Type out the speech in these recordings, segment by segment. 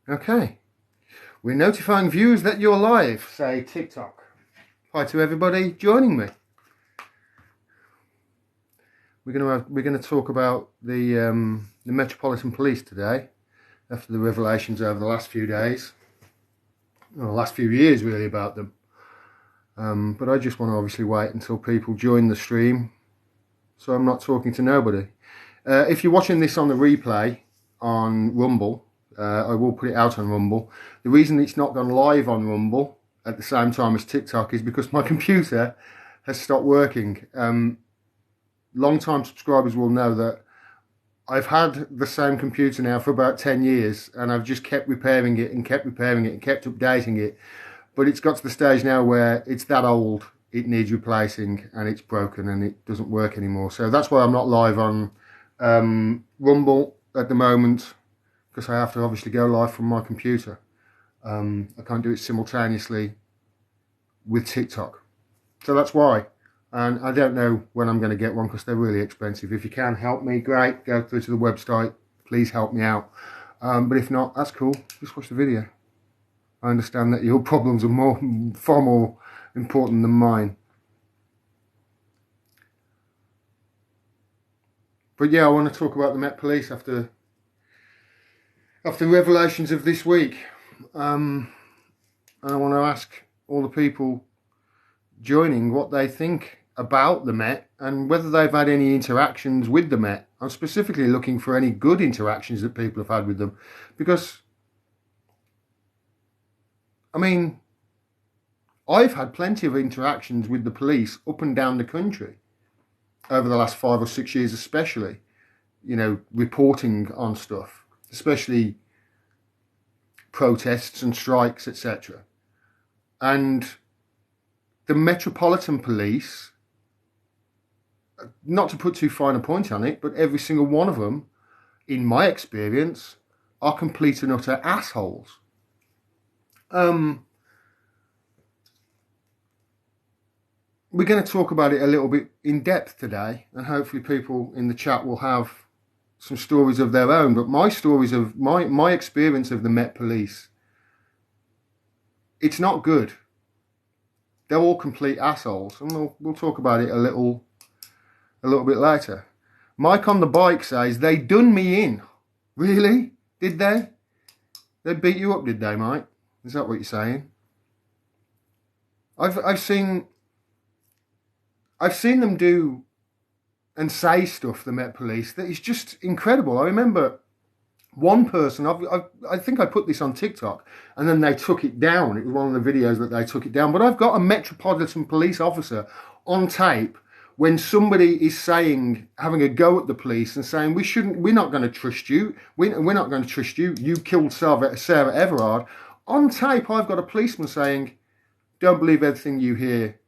Okay, we're notifying viewers that you're live, say TikTok. Hi to everybody joining me. We're gonna talk about the Metropolitan Police today, after the revelations over the last few days, or the last few years really, about them. But I just want to obviously wait until people join the stream, so I'm not talking to nobody. If you're watching this on the replay on Rumble, I will put it out on Rumble. The reason it's not gone live on Rumble at the same time as TikTok is because my computer has stopped working. Long-time subscribers will know that I've had the same computer now for about 10 years, and I've just kept repairing it and kept repairing it and kept updating it. But it's got to the stage now where it's that old, it needs replacing, and it's broken and it doesn't work anymore. So that's why I'm not live on Rumble at the moment, because I have to obviously go live from my computer. I can't do it simultaneously with TikTok. So that's why. And I don't know when I'm going to get one, because they're really expensive. If you can help me, great. Go through to the website. Please help me out. But if not, that's cool. Just watch the video. I understand that your problems are far more important than mine. But yeah, I want to talk about the Met Police after revelations of this week. And I want to ask all the people joining what they think about the Met and whether they've had any interactions with the Met. I'm specifically looking for any good interactions that people have had with them, because I mean, I've had plenty of interactions with the police up and down the country over the last 5 or 6 years, especially, you know, reporting on stuff, especially protests and strikes, etc. And the Metropolitan Police, not to put too fine a point on it, but every single one of them, in my experience, are complete and utter assholes. We're going to talk about it a little bit in depth today, and hopefully people in the chat will have some stories of their own. But my stories of my experience of the Met Police, it's not good. They're all complete assholes, and we'll talk about it a little bit later. Mike on the bike says they done me in. Really? Did they? They beat you up, did they, Mike? Is that what you're saying? I've seen them do and say stuff, the Met Police, that is just incredible. I remember one person, I think I put this on TikTok, and then they took it down. It was one of the videos that they took it down. But I've got a Metropolitan Police officer on tape when somebody is saying, having a go at the police and saying, we're not going to trust you. We're not going to trust you. You killed Sarah Everard. On tape, I've got a policeman saying, don't believe everything you hear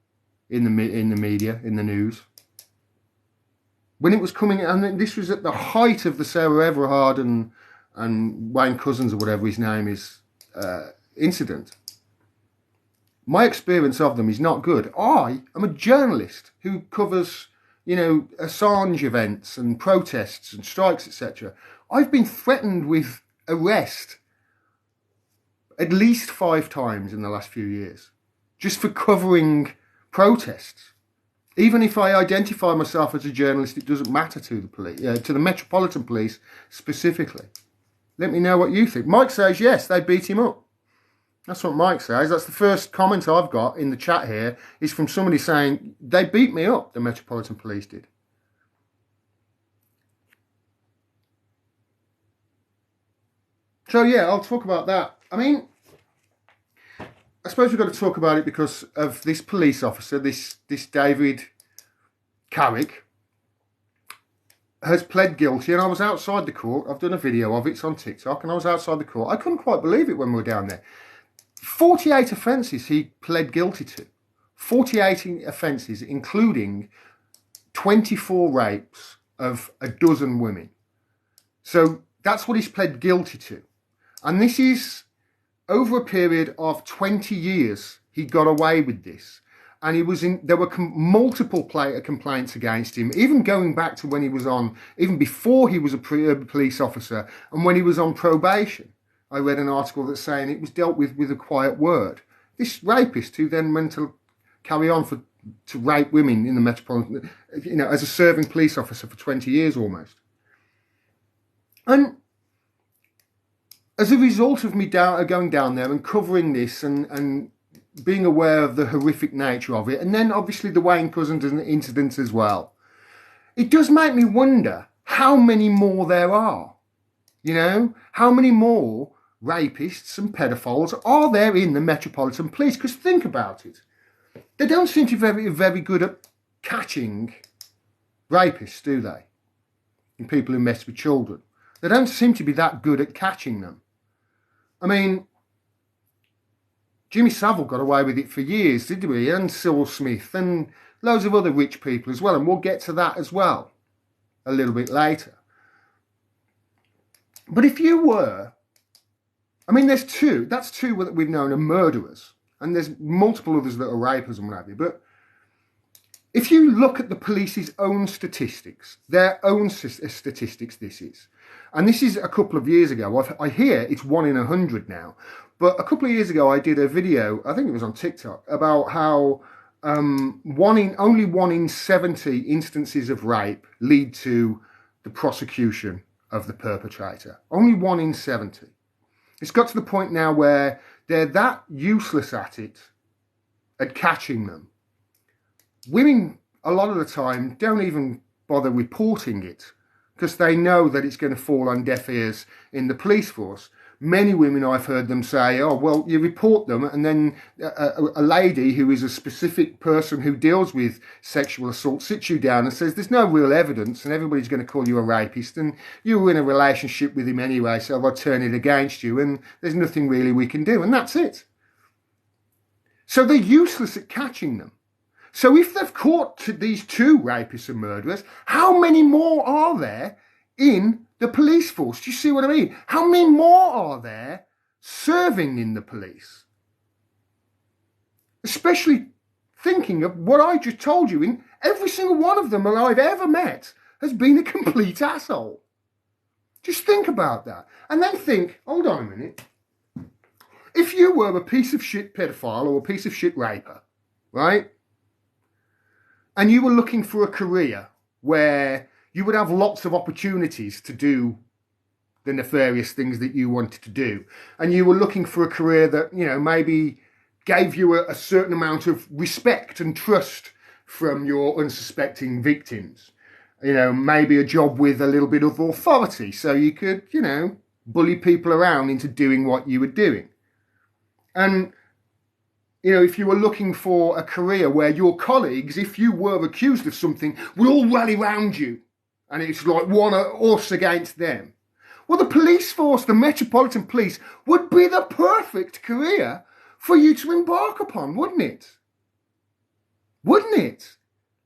in the media, in the news. When it was coming, and this was at the height of the Sarah Everard and Wayne Couzens, or whatever his name is, incident. My experience of them is not good. I am a journalist who covers, you know, Assange events and protests and strikes, etc. I've been threatened with arrest at least 5 times in the last few years, just for covering protests. Even if I identify myself as a journalist, it doesn't matter to the police, to the Metropolitan Police specifically. Let me know what you think. Mike says, yes, they beat him up. That's what Mike says. That's the first comment I've got in the chat here, is from somebody saying, they beat me up, the Metropolitan Police did. So yeah, I'll talk about that. I mean, I suppose we've got to talk about it because of this police officer, this David Carrick, has pled guilty. And I was outside the court. I've done a video of it. It's on TikTok. And I was outside the court. I couldn't quite believe it when we were down there. 48 offences he pled guilty to. 48 offences, including 24 rapes of a dozen women. So that's what he's pled guilty to. And this is over a period of 20 years. He got away with this. And he was in, there were multiple complaints against him, even going back to when he was on, even before he was a police officer and when he was on probation. I read an article that's saying it was dealt with a quiet word. This rapist who then went to carry on to rape women in the Metropolitan, as a serving police officer for 20 years almost. And as a result of me going down there and covering this and being aware of the horrific nature of it, and then obviously the Wayne Couzens incident as well, it does make me wonder how many more there are. How many more rapists and pedophiles are there in the Metropolitan Police? Because think about it. They don't seem to be very, very good at catching rapists, do they? And people who mess with children. They don't seem to be that good at catching them. I mean, Jimmy Savile got away with it for years, didn't he? And Cyril Smith and loads of other rich people as well. And we'll get to that as well a little bit later. But if you were, that's two that we've known are murderers. And there's multiple others that are rapers and what have you. But if you look at the police's own statistics, their own statistics this is, and this is a couple of years ago, I hear it's 1 in 100 now, but a couple of years ago I did a video, I think it was on TikTok, about how only 1 in 70 instances of rape lead to the prosecution of the perpetrator. Only 1 in 70. It's got to the point now where they're that useless at it, at catching them. Women, a lot of the time, don't even bother reporting it because they know that it's going to fall on deaf ears in the police force. Many women, I've heard them say, oh, well, you report them, and then a lady who is a specific person who deals with sexual assault sits you down and says, there's no real evidence, and everybody's going to call you a rapist, and you were in a relationship with him anyway, so I'll turn it against you, and there's nothing really we can do, and that's it. So they're useless at catching them. So if they've caught these two rapists and murderers, how many more are there in the police force? Do you see what I mean? How many more are there serving in the police? Especially thinking of what I just told you, in every single one of them that I've ever met has been a complete asshole. Just think about that. And then think, hold on a minute. If you were a piece of shit pedophile or a piece of shit raper, right? And you were looking for a career where you would have lots of opportunities to do the nefarious things that you wanted to do. And you were looking for a career that, maybe gave you a certain amount of respect and trust from your unsuspecting victims. Maybe a job with a little bit of authority so you could, bully people around into doing what you were doing. And, if you were looking for a career where your colleagues, if you were accused of something, would all rally round you. And it's like one us against them. Well, the police force, the Metropolitan Police, would be the perfect career for you to embark upon, wouldn't it? Wouldn't it?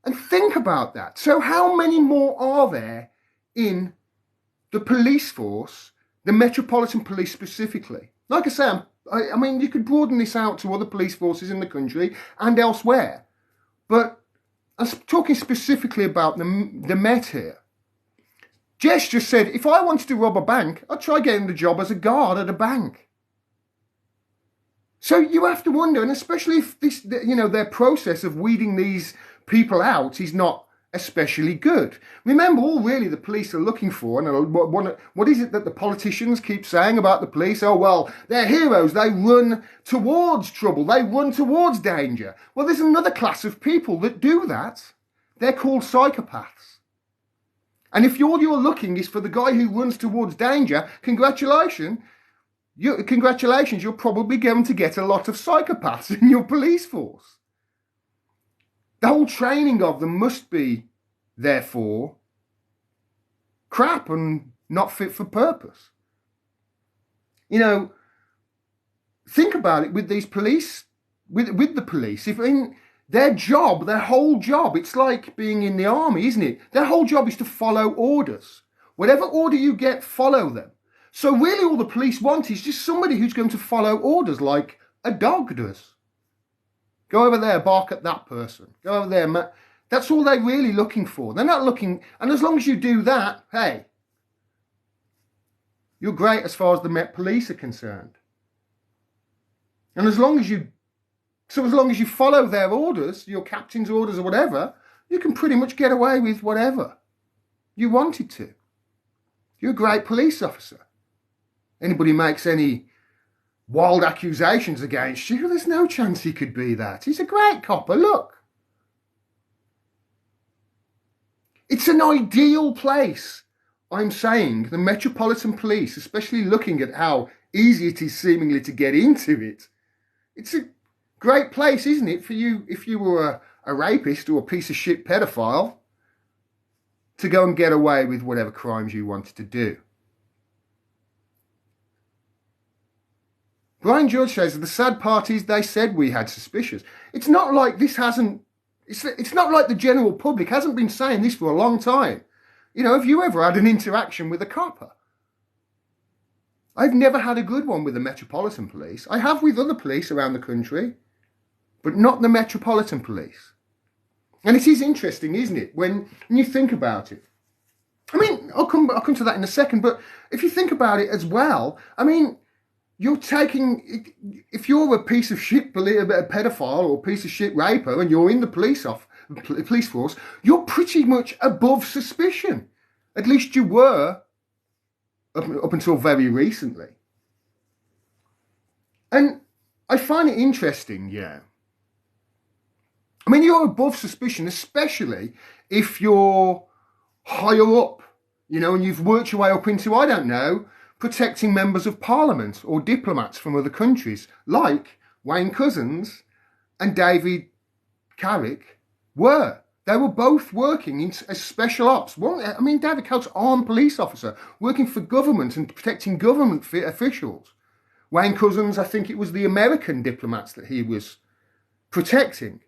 And think about that. So how many more are there in the police force, the Metropolitan Police specifically? Like I say, you could broaden this out to other police forces in the country and elsewhere. But I'm talking specifically about the Met here. Jess just said, if I wanted to rob a bank, I'd try getting the job as a guard at a bank. So you have to wonder, and especially if this, their process of weeding these people out is not especially good. Remember, all really the police are looking for, and what is it that the politicians keep saying about the police? Oh, well, they're heroes. They run towards trouble. They run towards danger. Well, there's another class of people that do that. They're called psychopaths. And if all you're looking is for the guy who runs towards danger, congratulations, you're probably going to get a lot of psychopaths in your police force. The whole training of them must be, therefore, crap and not fit for purpose. Think about it with these police, with the police. If their job, their whole job, it's like being in the army, isn't it? Their whole job is to follow orders. Whatever order you get, follow them. So really all the police want is just somebody who's going to follow orders like a dog does. Go over there, bark at that person. Go over there. That's all they're really looking for. They're not looking, and as long as you do that, hey, You're great as far as the Met Police are concerned. And as long as you follow their orders, your captain's orders or whatever, you can pretty much get away with whatever you wanted to. You're a great police officer. Anybody makes any wild accusations against you, there's no chance he could be that. He's a great copper, look. It's an ideal place, I'm saying, the Metropolitan Police, especially looking at how easy it is seemingly to get into it. It's a great place, isn't it, for you, if you were a rapist or a piece of shit pedophile, to go and get away with whatever crimes you wanted to do. Brian George says, the sad part is they said we had suspicious. It's not like this hasn't, it's not like the general public hasn't been saying this for a long time. You know, have you ever had an interaction with a copper? I've never had a good one with the Metropolitan Police. I have with other police around the country, but not the Metropolitan Police. And it is interesting, isn't it, when you think about it? I mean, I'll come to that in a second, but if you think about it as well, I mean, you're taking, if you're a piece of shit pedophile or a piece of shit raper and you're in the police force, you're pretty much above suspicion. At least you were up until very recently. And I find it interesting, yeah. I mean, you're above suspicion, especially if you're higher up, you know, and you've worked your way up into, I don't know, protecting members of parliament or diplomats from other countries, like Wayne Couzens and David Carrick were. They were both working as special ops. David Carrick's armed police officer, working for government and protecting government officials. Wayne Couzens, I think it was the American diplomats that he was protecting.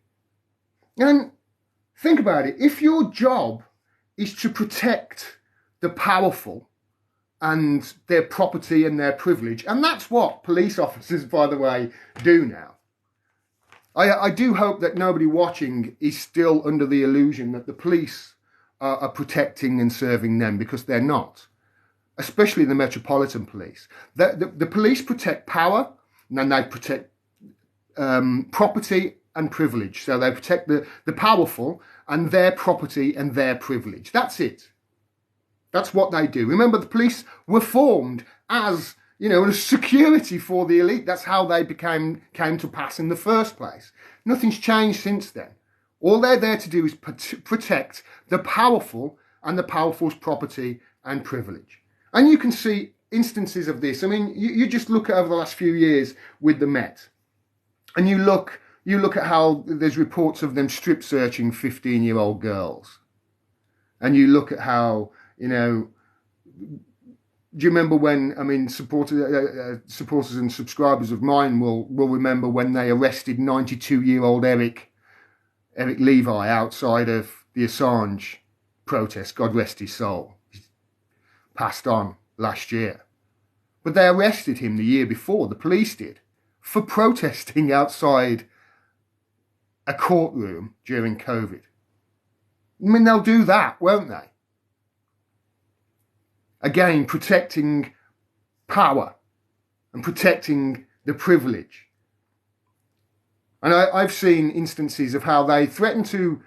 And think about it. If your job is to protect the powerful and their property and their privilege, and that's what police officers, by the way, do now. I do hope that nobody watching is still under the illusion that the police are protecting and serving them, because they're not, especially the Metropolitan Police. The police protect power, and they protect property and privilege. So they protect the powerful and their property and their privilege. That's it. That's what they do. Remember, the police were formed as, you know, a security for the elite. That's how they came to pass in the first place. Nothing's changed since then. All they're there to do is protect the powerful and the powerful's property and privilege. And you can see instances of this. I mean, you just look at over the last few years with the Met, and you look at how there's reports of them strip searching 15-year-old girls. And you look at how, you know, do you remember when, I mean, supporters and subscribers of mine will remember when they arrested 92-year-old Eric Levi outside of the Assange protest, God rest his soul. He passed on last year. But they arrested him the year before, the police did, for protesting outside a courtroom during COVID. I mean, they'll do that, won't they? Again, protecting power and protecting the privilege. And I've seen instances of how they threatened to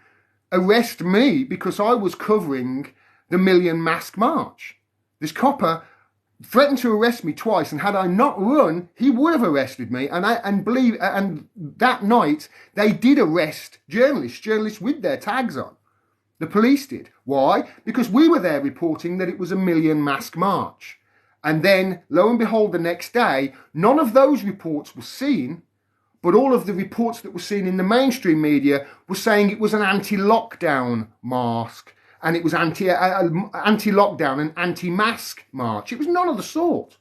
arrest me because I was covering the Million Mask March. This copper threatened to arrest me twice, and had I not run, he would have arrested me. And that night they did arrest journalists with their tags on. The police did. Why? Because we were there reporting that it was a Million Mask March. And then, lo and behold, the next day, none of those reports were seen, but all of the reports that were seen in the mainstream media were saying it was an anti-lockdown mask, and it was anti-lockdown and anti-mask march. It was none of the sort.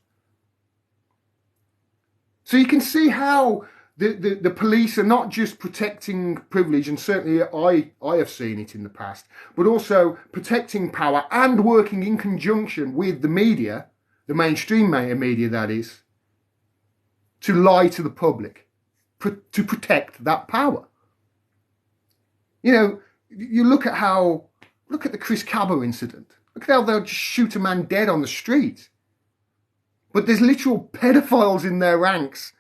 So you can see how the police are not just protecting privilege, and certainly I have seen it in the past, but also protecting power and working in conjunction with the media, the mainstream media that is, to lie to the public, to protect that power. You know, you look at the Chris Cabba incident. Look at how they'll just shoot a man dead on the street. But there's literal pedophiles in their ranks,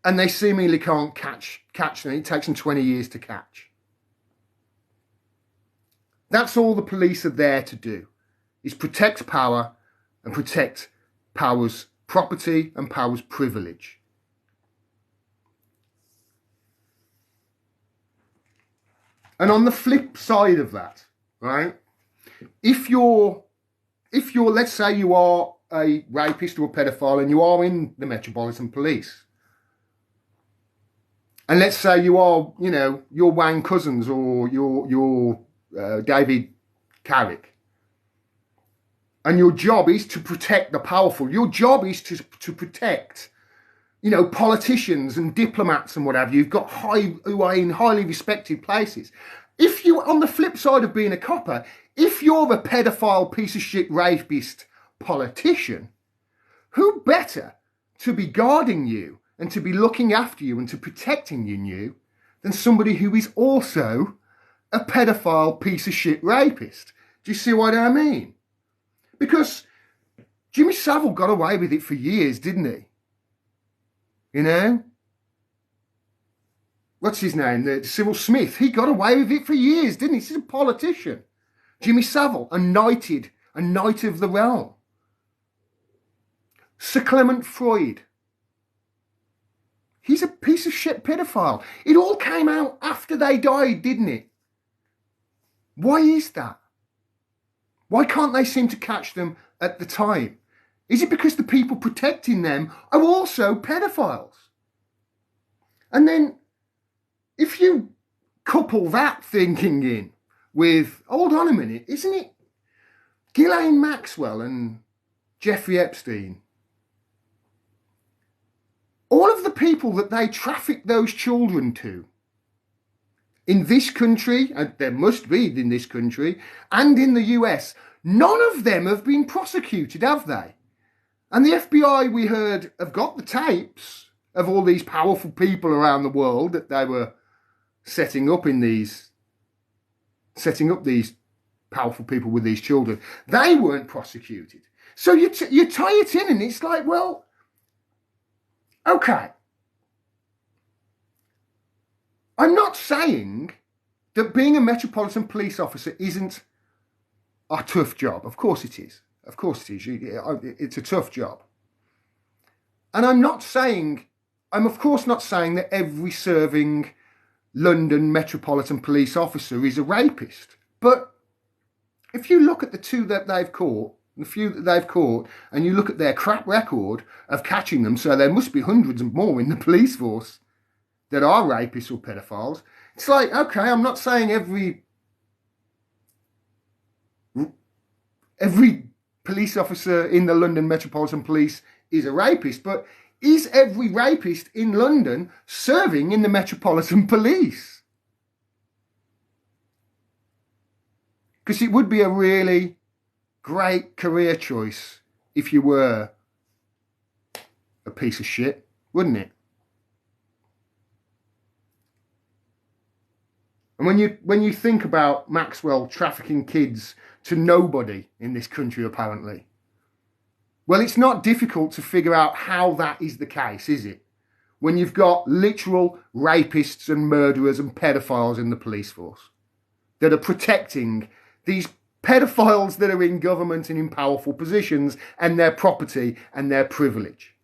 and they seemingly can't catch them. It takes them 20 years to catch. That's all the police are there to do, is protect power and protect power's property and power's privilege. And on the flip side of that, right, if you're, let's say you are a rapist or a pedophile and you are in the Metropolitan Police, and let's say you are, you're Wayne Couzens or you're David Carrick, and your job is to protect the powerful. Your job is to protect, politicians and diplomats and whatever. You've got who are in highly respected places. If you, on the flip side of being a copper, if you're a pedophile, piece of shit, rapist politician, who better to be guarding you and to be looking after you and to protecting you than somebody who is also a pedophile, piece of shit, rapist? Do you see what I mean? Because Jimmy Savile got away with it for years, didn't he? What's his name? Cyril Smith. He got away with it for years, didn't he? He's a politician. Jimmy Savile, a knight of the realm. Sir Clement Freud. He's a piece of shit pedophile. It all came out after they died, didn't it? Why is that? Why can't they seem to catch them at the time? Is it because the people protecting them are also pedophiles? And then, if you couple that thinking in with, hold on a minute, isn't it Ghislaine Maxwell and Jeffrey Epstein? All of the people that they traffic those children to in this country, and there must be in this country, and in the US, none of them have been prosecuted, have they? And the FBI, we heard, have got the tapes of all these powerful people around the world that they were setting up these powerful people with these children. They weren't prosecuted. So you tie it in and it's like, well, okay. I'm not saying that being a Metropolitan Police officer isn't a tough job. Of course it is. Of course it is. It's a tough job. And I'm of course not saying that every serving London Metropolitan Police officer is a rapist. But if you look at the two that they've caught, the few that they've caught, and you look at their crap record of catching them, so there must be hundreds and more in the police force that are rapists or pedophiles. It's like, okay, I'm not saying every police officer in the London Metropolitan Police is a rapist, but is every rapist in London serving in the Metropolitan Police? Because it would be a really great career choice if you were a piece of shit, wouldn't it? And when you think about Maxwell trafficking kids to nobody in this country, apparently, well, it's not difficult to figure out how that is the case, is it? When you've got literal rapists and murderers and pedophiles in the police force that are protecting these pedophiles that are in government and in powerful positions and their property and their privilege.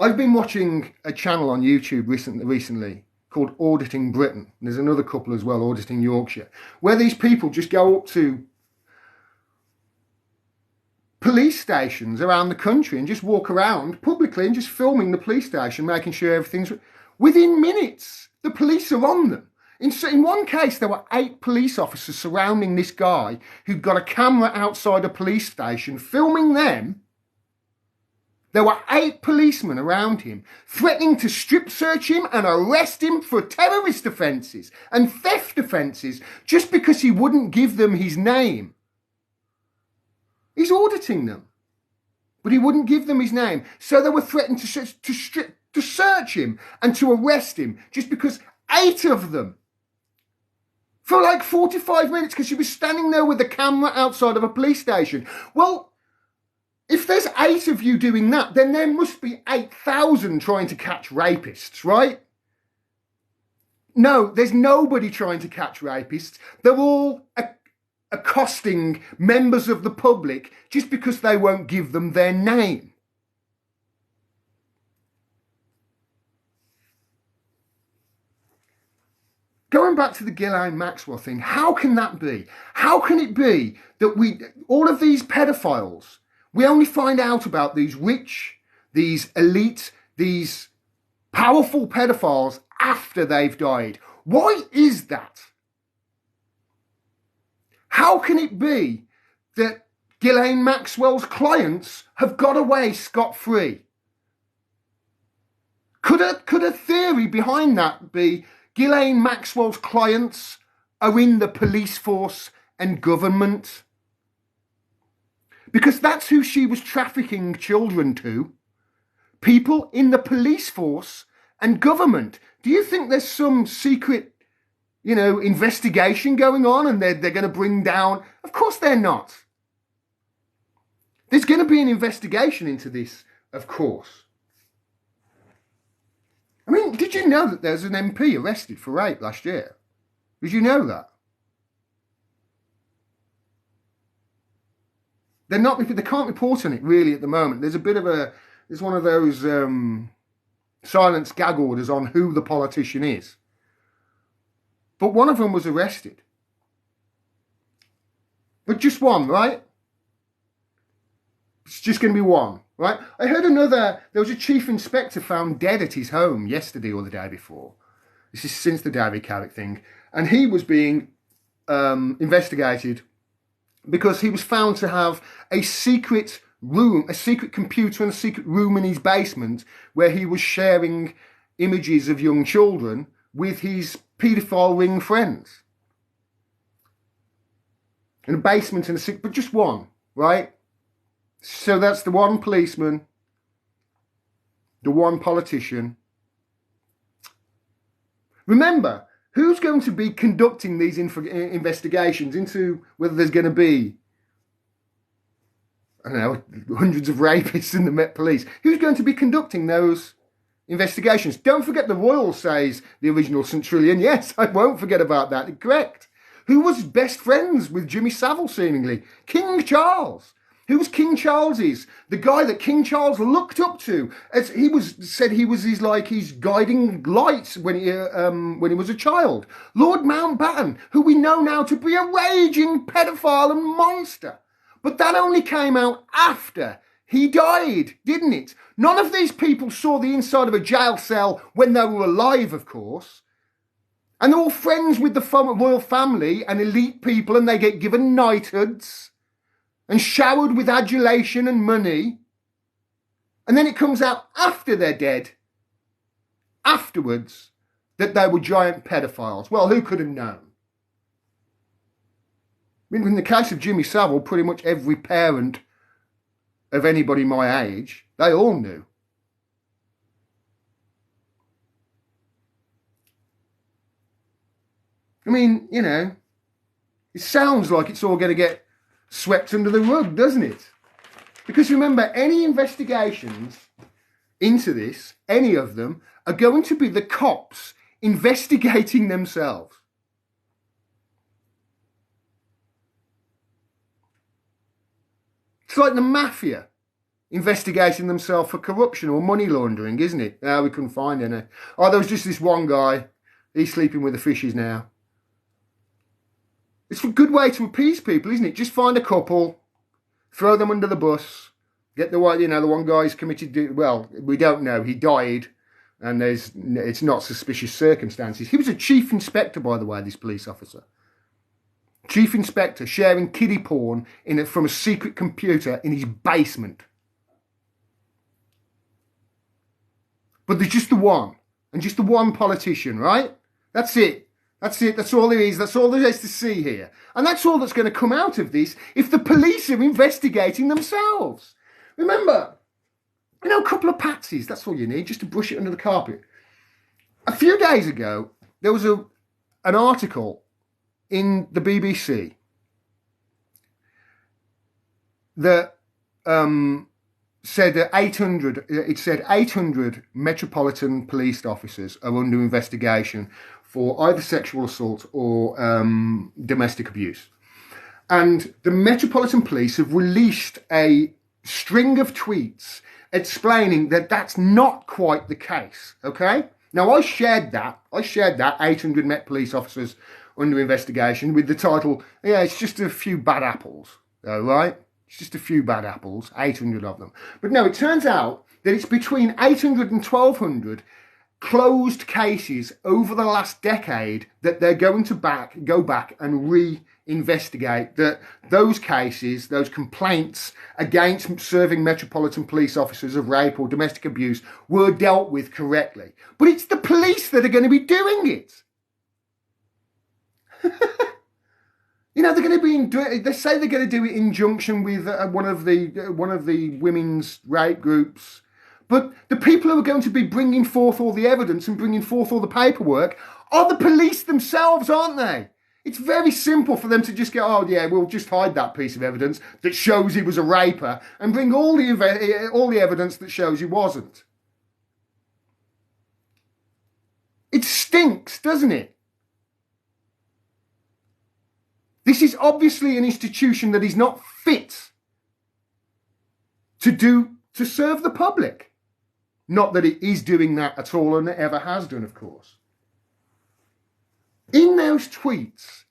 I've been watching a channel on YouTube recently called Auditing Britain. There's another couple as well, Auditing Yorkshire, where these people just go up to police stations around the country and just walk around publicly and just filming the police station, making sure everything's... Within minutes, the police are on them. In one case, there were 8 police officers surrounding this guy who'd got a camera outside a police station filming them. There were 8 policemen around him, threatening to strip search him and arrest him for terrorist offences and theft offences just because he wouldn't give them his name. He's auditing them, but he wouldn't give them his name. So they were threatened to search him and to arrest him just because 8 of them for like 45 minutes because she was standing there with the camera outside of a police station. Well, if there's 8 of you doing that, then there must be 8,000 trying to catch rapists, right? No, there's nobody trying to catch rapists. They're all accosting members of the public just because they won't give them their name. Going back to the Ghislaine Maxwell thing, how can that be? How can it be that all of these pedophiles, we only find out about these rich, these elite, these powerful pedophiles after they've died? Why is that? How can it be that Ghislaine Maxwell's clients have got away scot-free? Could a theory behind that be Ghislaine Maxwell's clients are in the police force and government? Because that's who she was trafficking children to. People in the police force and government. Do you think there's some secret, investigation going on and they're going to bring down? Of course they're not. There's going to be an investigation into this, of course. I mean, did you know that there's an MP arrested for rape last year? Did you know that? They can't report on it really at the moment. There's one of those silence gag orders on who the politician is. But one of them was arrested. But just one, right? It's just going to be one, right? I heard there was a chief inspector found dead at his home yesterday or the day before. This is since the David Carrick thing. And he was being investigated because he was found to have a secret room, a secret computer and a secret room in his basement where he was sharing images of young children with his paedophile ring friends. In a basement and but just one, right? So that's the one policeman, the one politician. Remember, who's going to be conducting these investigations into whether there's going to be, I don't know, hundreds of rapists in the Met Police? Who's going to be conducting those investigations? Don't forget the Royal says the original Centurion. Yes, I won't forget about that. Correct. Who was best friends with Jimmy Savile, seemingly? King Charles. Who was King Charles's? The guy that King Charles looked up to, as said he was his guiding light when he was a child. Lord Mountbatten, who we know now to be a raging pedophile and monster. But that only came out after he died, didn't it? None of these people saw the inside of a jail cell when they were alive, of course. And they're all friends with the royal family and elite people, and they get given knighthoods and showered with adulation and money. And then it comes out after they're dead, afterwards, that they were giant pedophiles. Well, who could have known? I mean, in the case of Jimmy Savile, pretty much every parent of anybody my age, they all knew. I mean, it sounds like it's all going to get swept under the rug, doesn't it? Because remember, any investigations into this, any of them, are going to be the cops investigating themselves. It's like the mafia investigating themselves for corruption or money laundering, isn't it? No, we couldn't find any. Oh, there was just this one guy. He's sleeping with the fishes now. It's a good way to appease people, isn't it? Just find a couple, throw them under the bus, get the one, the one guy's committed, well, we don't know, he died, and it's not suspicious circumstances. He was a chief inspector, by the way, this police officer. Chief inspector sharing kiddie porn from a secret computer in his basement. But there's just the one, and just the one politician, right? That's it. That's it. That's all there is. That's all there is to see here. And that's all that's going to come out of this if the police are investigating themselves. Remember, a couple of patsies. That's all you need, just to brush it under the carpet. A few days ago, there was an article in the BBC that said that 800 Metropolitan Police officers are under investigation for either sexual assault or domestic abuse. And the Metropolitan Police have released a string of tweets explaining that that's not quite the case, okay? Now, I shared that 800 Met Police officers under investigation with the title, yeah, it's just a few bad apples, all right? It's just a few bad apples, 800 of them. But no, it turns out that it's between 800 and 1,200 closed cases over the last decade that they're going to go back and re-investigate, that those cases, those complaints against serving Metropolitan Police officers of rape or domestic abuse were dealt with correctly. But it's the police that are going to be doing it. You know, they're going to be. They say they're going to do it in junction with one of the women's rape groups, but the people who are going to be bringing forth all the evidence and bringing forth all the paperwork are the police themselves, aren't they? It's very simple for them to just go, oh yeah, we'll just hide that piece of evidence that shows he was a raper and bring all the evidence that shows he wasn't. It stinks, doesn't it? This is obviously an institution that is not fit to serve the public. Not that it is doing that at all and it ever has done, of course. In those tweets,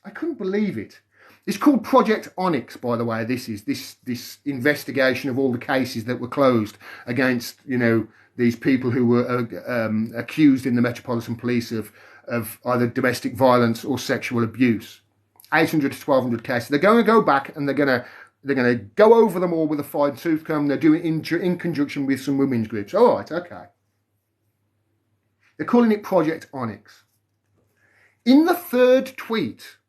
I couldn't believe it. It's called Project Onyx, by the way. This is this investigation of all the cases that were closed against, you know, these people who were accused in the Metropolitan Police of either domestic violence or sexual abuse. 800 to 1,200 cases. They're going to go back and they're going to go over them all with a fine tooth comb. They're doing it in conjunction with some women's groups. All right, okay. They're calling it Project Onyx. In the third tweet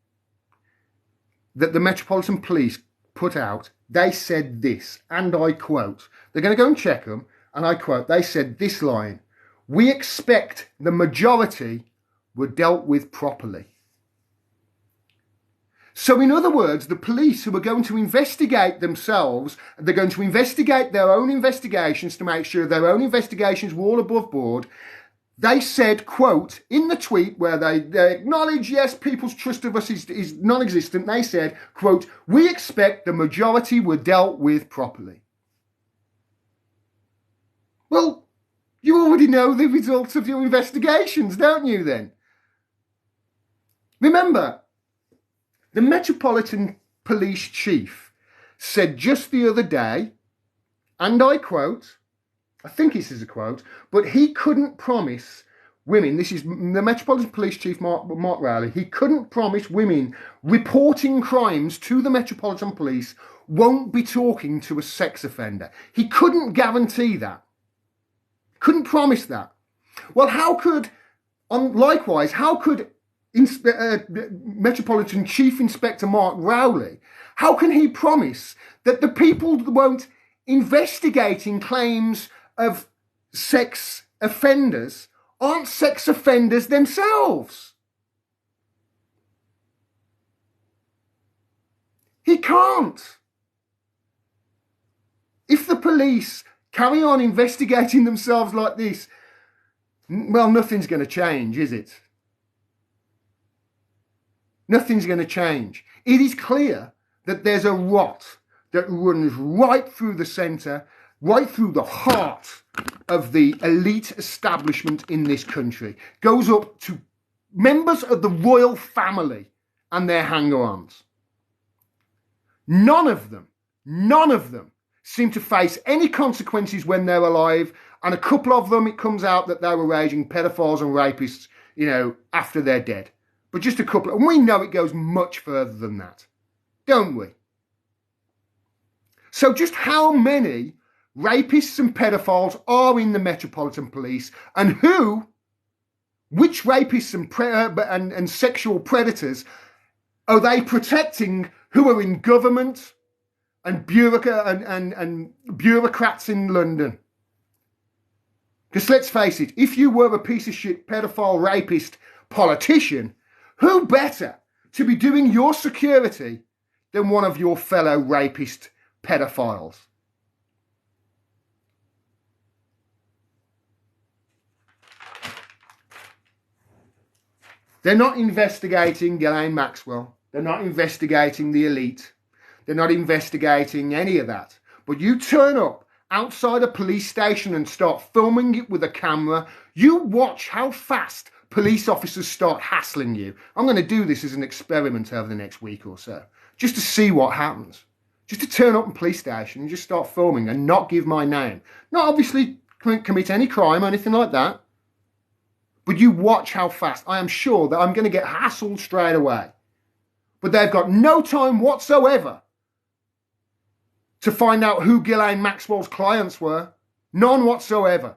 that the Metropolitan Police put out, they said this, and I quote, they're going to go and check them, and I quote, they said this line, "We expect the majority were dealt with properly." So in other words, the police who are going to investigate themselves, they're going to investigate their own investigations to make sure their own investigations were all above board. They said, quote, in the tweet where they acknowledge, yes, people's trust of us is non-existent. They said, quote, "We expect the majority were dealt with properly." Well, you already know the results of your investigations, don't you then? Remember, the Metropolitan Police Chief said just the other day, and I quote, I think this is a quote, but he couldn't promise women, this is the Metropolitan Police Chief Mark Rowley, he couldn't promise women reporting crimes to the Metropolitan Police won't be talking to a sex offender. He couldn't guarantee that. Couldn't promise that. Well, likewise, how could Metropolitan Chief Inspector Mark Rowley, how can he promise that the people that won't investigating claims of sex offenders aren't sex offenders themselves? He can't. If the police carry on investigating themselves like this, well, nothing's going to change, is it? Nothing's going to change. It is clear that there's a rot that runs right through the centre, right through the heart of the elite establishment in this country. Goes up to members of the royal family and their hanger-ons. None of them seem to face any consequences when they're alive, and a couple of them, it comes out that they were raging pedophiles and rapists, you know, after they're dead. But just a couple, and we know it goes much further than that, don't we? So just how many rapists and pedophiles are in the Metropolitan Police, and which rapists and sexual predators are they protecting who are in government and bureaucrats in London? Because let's face it, if you were a piece of shit pedophile rapist politician, Who better to be doing your security than one of your fellow rapist pedophiles? They're not investigating Ghislaine Maxwell. They're not investigating the elite. They're not investigating any of that. But you turn up outside a police station and start filming it with a camera. You watch how fast police officers start hassling you. I'm going to do this as an experiment over the next week or so, just to see what happens. Just to turn up in a police station and just start filming and not give my name. Not obviously commit any crime or anything like that. But you watch how fast. I am sure that I'm going to get hassled straight away. But they've got no time whatsoever to find out who Ghislaine Maxwell's clients were. None whatsoever.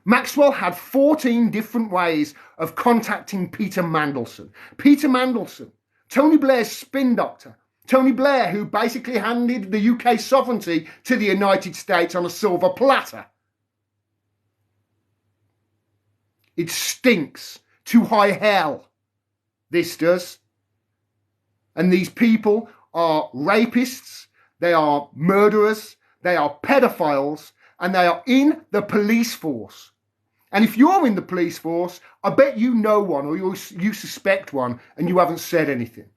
Maxwell had 14 different ways of contacting Peter Mandelson. Peter Mandelson, Tony Blair's spin doctor. Tony Blair, who basically handed the UK sovereignty to the United States on a silver platter. It stinks to high hell. This does. And these people are rapists, they are murderers, they are pedophiles, and they are in the police force. And if you're in the police force, I bet you know one or you suspect one and you haven't said anything.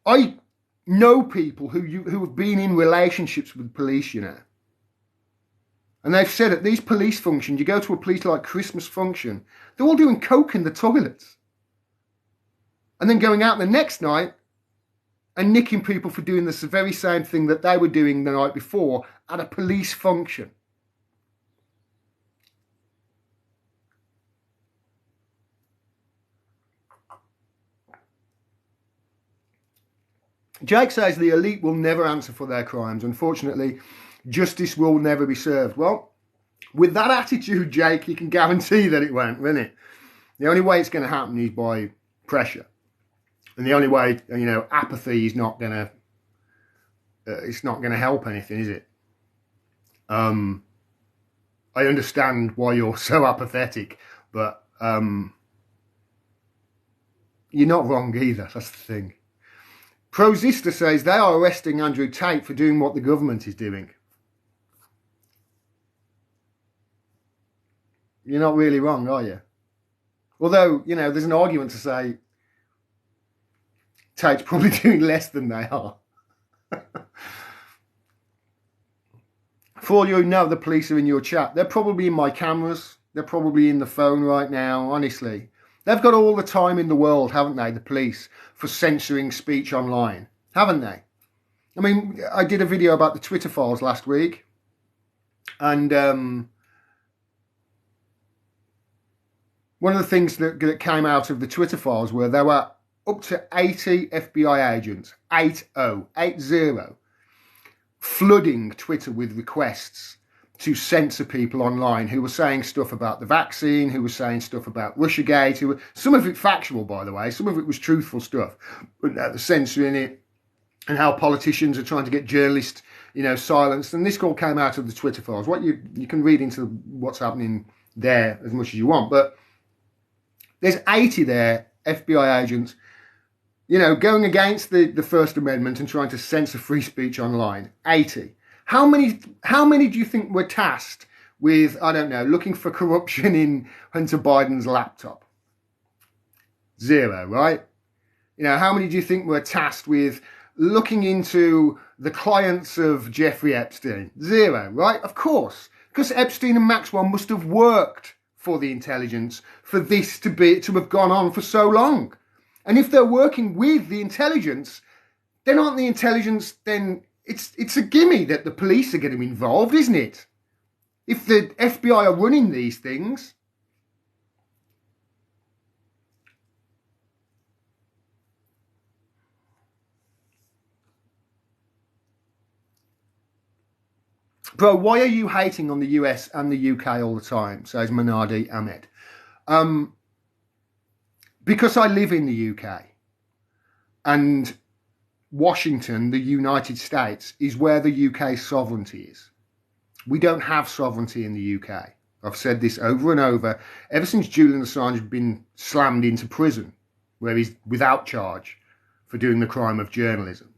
I know people who have been in relationships with police, you know. And they've said at these police functions, you go to a police like Christmas function, they're all doing coke in the toilets. And then going out the next night and nicking people for doing this very same thing that they were doing the night before at a police function. Jake says the elite will never answer for their crimes. Unfortunately, justice will never be served. Well, with that attitude, Jake, you can guarantee that it won't, won't it? The only way it's going to happen is by pressure. And the only way, you know, apathy is not going to, it's not going to help anything, is it? I understand why you're so apathetic, but you're not wrong either, that's the thing. Prozista says they are arresting Andrew Tate for doing what the government is doing. You're not really wrong, are you? Although, you know, there's an argument to say Tate's probably doing less than they are. For all you know, the police are in your chat. They're probably in my cameras. They're probably in the phone right now, honestly. They've got all the time in the world, haven't they, the police, for censoring speech online, haven't they? I mean, I did a video about the Twitter files last week, and one of the things that came out of the Twitter files were there were up to 80 FBI agents, 80, flooding Twitter with requests to censor people online who were saying stuff about the vaccine, who were saying stuff about Russiagate, some of it factual, by the way, some of it was truthful stuff, but they're censoring it, and how politicians are trying to get journalists, you know, silenced. And this all came out of the Twitter files. What you can read into what's happening there as much as you want, but there's 80 there, FBI agents, you know, going against the First Amendment and trying to censor free speech online. 80. How many do you think were tasked with, I don't know, looking for corruption in Hunter Biden's laptop? 0, right? You know, how many do you think were tasked with looking into the clients of Jeffrey Epstein? 0, right? Of course, because Epstein and Maxwell must have worked for the intelligence for this to have gone on for so long. And if they're working with the intelligence, then aren't the intelligence, then it's a gimme that the police are getting involved, isn't it? If the FBI are running these things. Bro, why are you hating on the US and the UK all the time, says Manadi Ahmed. Because I live in the UK, and Washington, the United States, is where the UK's sovereignty is. We don't have sovereignty in the UK. I've said this over and over, ever since Julian Assange had been slammed into prison, where he's without charge for doing the crime of journalism.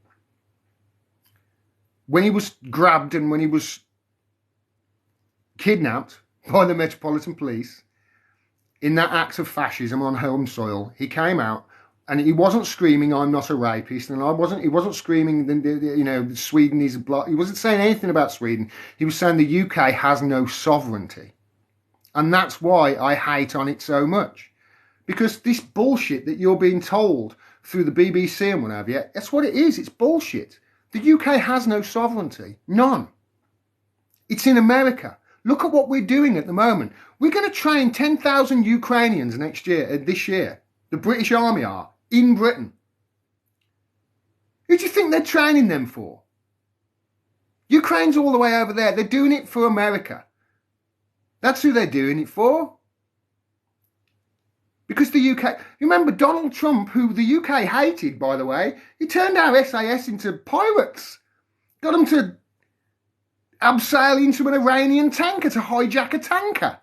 When he was grabbed and when he was kidnapped by the Metropolitan Police in that act of fascism on home soil, he came out and he wasn't screaming, "I'm not a rapist," and he wasn't screaming, Sweden is blood. He wasn't saying anything about Sweden. He was saying the UK has no sovereignty. And that's why I hate on it so much. Because this bullshit that you're being told through the BBC and what have you, that's what it is. It's bullshit. The UK has no sovereignty. None. It's in America. Look at what we're doing at the moment. We're going to train 10,000 Ukrainians this year. The British Army are, in Britain. Who do you think they're training them for? Ukraine's all the way over there. They're doing it for America. That's who they're doing it for. Because the UK... Remember Donald Trump, who the UK hated, by the way, he turned our SAS into pirates. Got them to abseil into an Iranian tanker to hijack a tanker.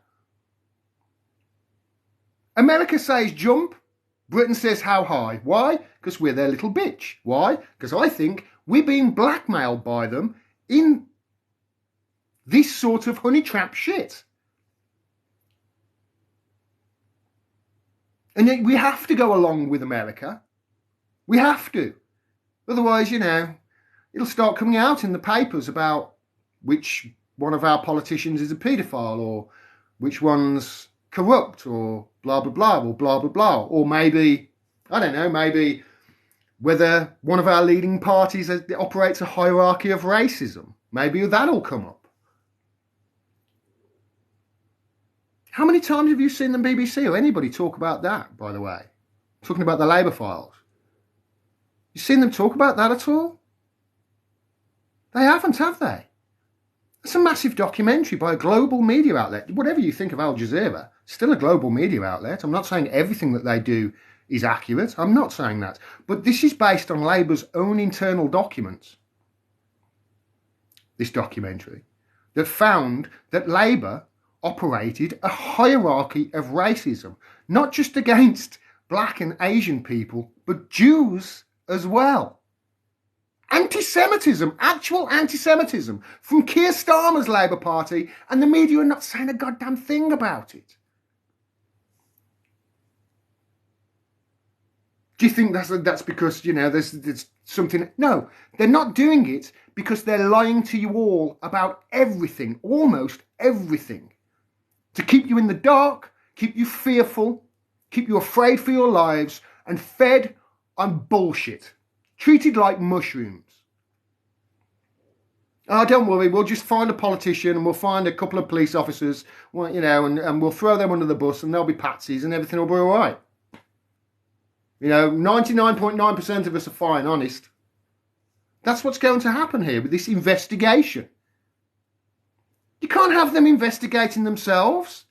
America says jump. Britain says how high. Why? Because we're their little bitch. Why? Because I think we're being blackmailed by them in this sort of honey trap shit. And we have to go along with America. We have to. Otherwise, it'll start coming out in the papers about which one of our politicians is a paedophile or which one's corrupt or blah, blah, blah, or blah, blah, blah. Or maybe, I don't know, maybe whether one of our leading parties operates a hierarchy of racism. Maybe that'll come up. How many times have you seen the BBC or anybody talk about that, by the way? Talking about the Labour files. You seen them talk about that at all? They haven't, have they? It's a massive documentary by a global media outlet. Whatever you think of Al Jazeera, still a global media outlet. I'm not saying everything that they do is accurate. I'm not saying that. But this is based on Labour's own internal documents, this documentary, that found that Labour operated a hierarchy of racism, not just against black and Asian people, but Jews as well. Anti-Semitism, actual anti-Semitism from Keir Starmer's Labour Party, and the media are not saying a goddamn thing about it. Do you think that's because, there's something? No, they're not doing it because they're lying to you all about everything, almost everything. To keep you in the dark, keep you fearful, keep you afraid for your lives, and fed on bullshit. Treated like mushrooms. Oh, don't worry, we'll just find a politician and we'll find a couple of police officers, and we'll throw them under the bus and they'll be patsies and everything will be all right. 99.9% of us are fine, honest. That's what's going to happen here with this investigation. You can't have them investigating themselves.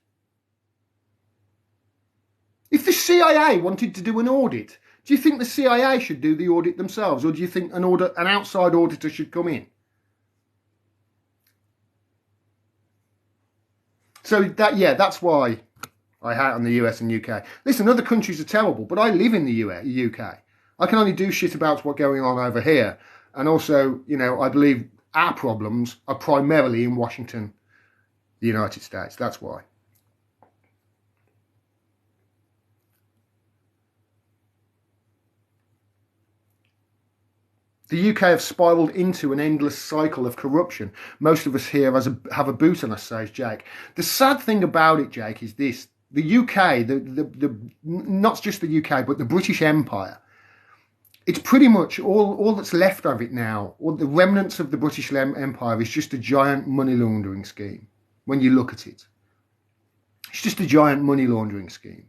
If the CIA wanted to do an audit, do you think the CIA should do the audit themselves, or do you think an outside auditor should come in? So that's why I hate on the US and UK. Listen, other countries are terrible, but I live in the UK. I can only do shit about what's going on over here. And also, I believe our problems are primarily in Washington, the United States. That's why. The UK have spiralled into an endless cycle of corruption. Most of us here have a boot on us, says Jake. The sad thing about it, Jake, is this. The UK, not just the UK, but the British Empire, it's pretty much all that's left of it now, or the remnants of the British Empire, is just a giant money laundering scheme. When you look at it, it's just a giant money laundering scheme.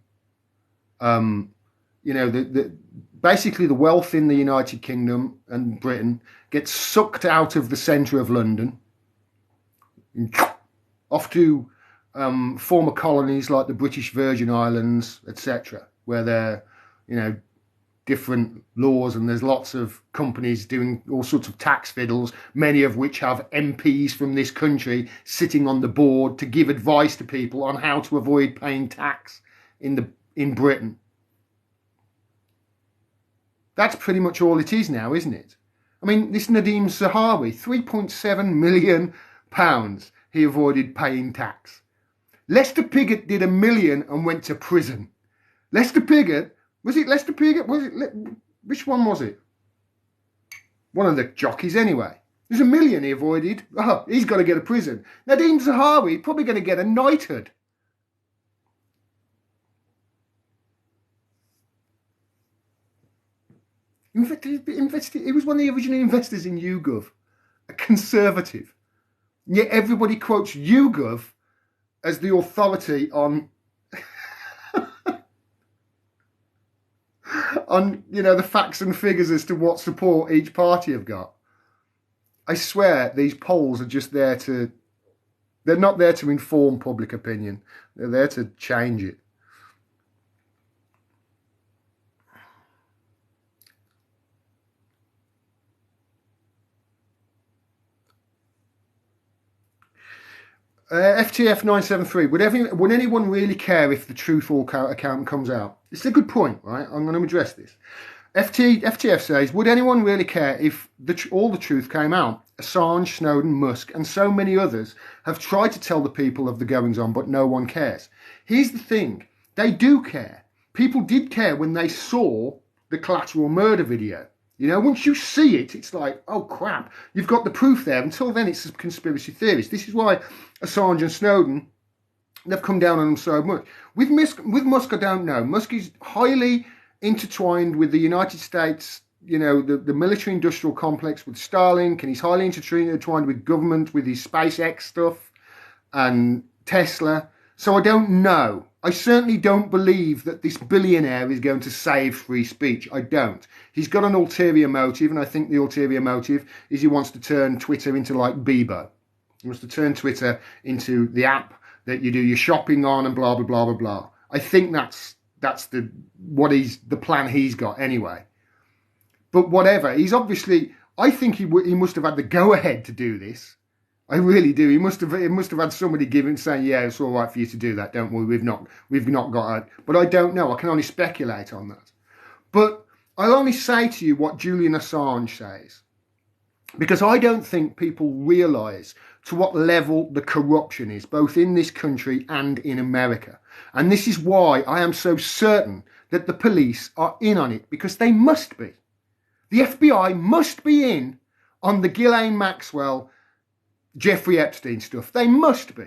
Basically the wealth in the United Kingdom and Britain gets sucked out of the centre of London, off to former colonies like the British Virgin Islands, etc., where they're, different laws, and there's lots of companies doing all sorts of tax fiddles, many of which have MPs from this country sitting on the board to give advice to people on how to avoid paying tax in Britain. That's pretty much all it is now, isn't it? I mean, this Nadim Zahawi, £3.7 million he avoided paying tax. Lester Piggott did $1 million and went to prison. Lester Piggott, was it Lester Piggott? Which one was it? One of the jockeys anyway. There's $1 million he avoided. Oh, he's got to get a prison. Nadim Zahawi probably going to get a knighthood. He was one of the original investors in YouGov, a conservative. And yet everybody quotes YouGov as the authority on on, you know, the facts and figures as to what support each party have got. I swear these polls are just there to, they're not there to inform public opinion. They're there to change it. FTF 973, would anyone really care if the truth all account comes out? It's a good point, right? I'm going to address this. FTF says, would anyone really care if all the truth came out? Assange, Snowden, Musk, and so many others have tried to tell the people of the goings-on, but no one cares. Here's the thing. They do care. People did care when they saw the collateral murder video. You know, once you see it, it's like, oh, crap, you've got the proof there. Until then, it's a conspiracy theorist. This is why Assange and Snowden, they've come down on them so much. With Musk, I don't know. Musk is highly intertwined with the United States, you know, the military-industrial complex with Starlink, and he's highly intertwined with government, with his SpaceX stuff and Tesla. So I don't know. I certainly don't believe that this billionaire is going to save free speech. I don't. He's got an ulterior motive, and I think the ulterior motive is he wants to turn Twitter into like Bebo. He wants to turn Twitter into the app that you do your shopping on and blah, blah, blah, blah, blah. I think that's the plan he's got anyway. But whatever, he's obviously, I think he must have had the go-ahead to do this. I really do. He must have had somebody saying, yeah, it's all right for you to do that. Don't worry, we've not got it. But I don't know. I can only speculate on that. But I'll only say to you what Julian Assange says, because I don't think people realise to what level the corruption is, both in this country and in America. And this is why I am so certain that the police are in on it, because they must be. The FBI must be in on the Ghislaine Maxwell, Jeffrey Epstein stuff. They must be.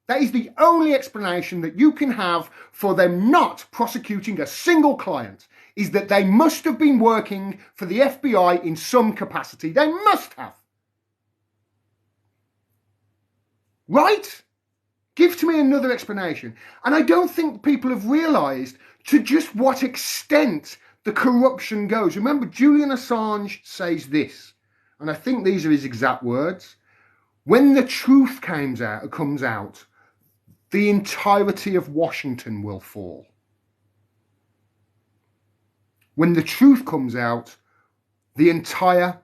That is the only explanation that you can have for them not prosecuting a single client, is that they must have been working for the FBI in some capacity. They must have. Right? Give to me another explanation. And I don't think people have realised to just what extent the corruption goes. Remember, Julian Assange says this, and I think these are his exact words. When the truth comes out, the entirety of Washington will fall. When the truth comes out, the entirety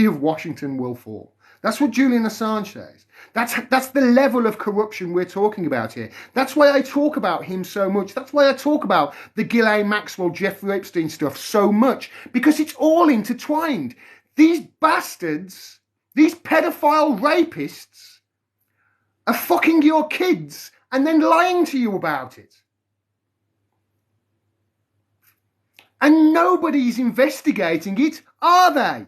of Washington will fall. That's what Julian Assange says. That's the level of corruption we're talking about here. That's why I talk about him so much. That's why I talk about the Ghislaine Maxwell, Jeffrey Epstein stuff so much, because it's all intertwined. These bastards, these pedophile rapists are fucking your kids and then lying to you about it. And nobody's investigating it, are they?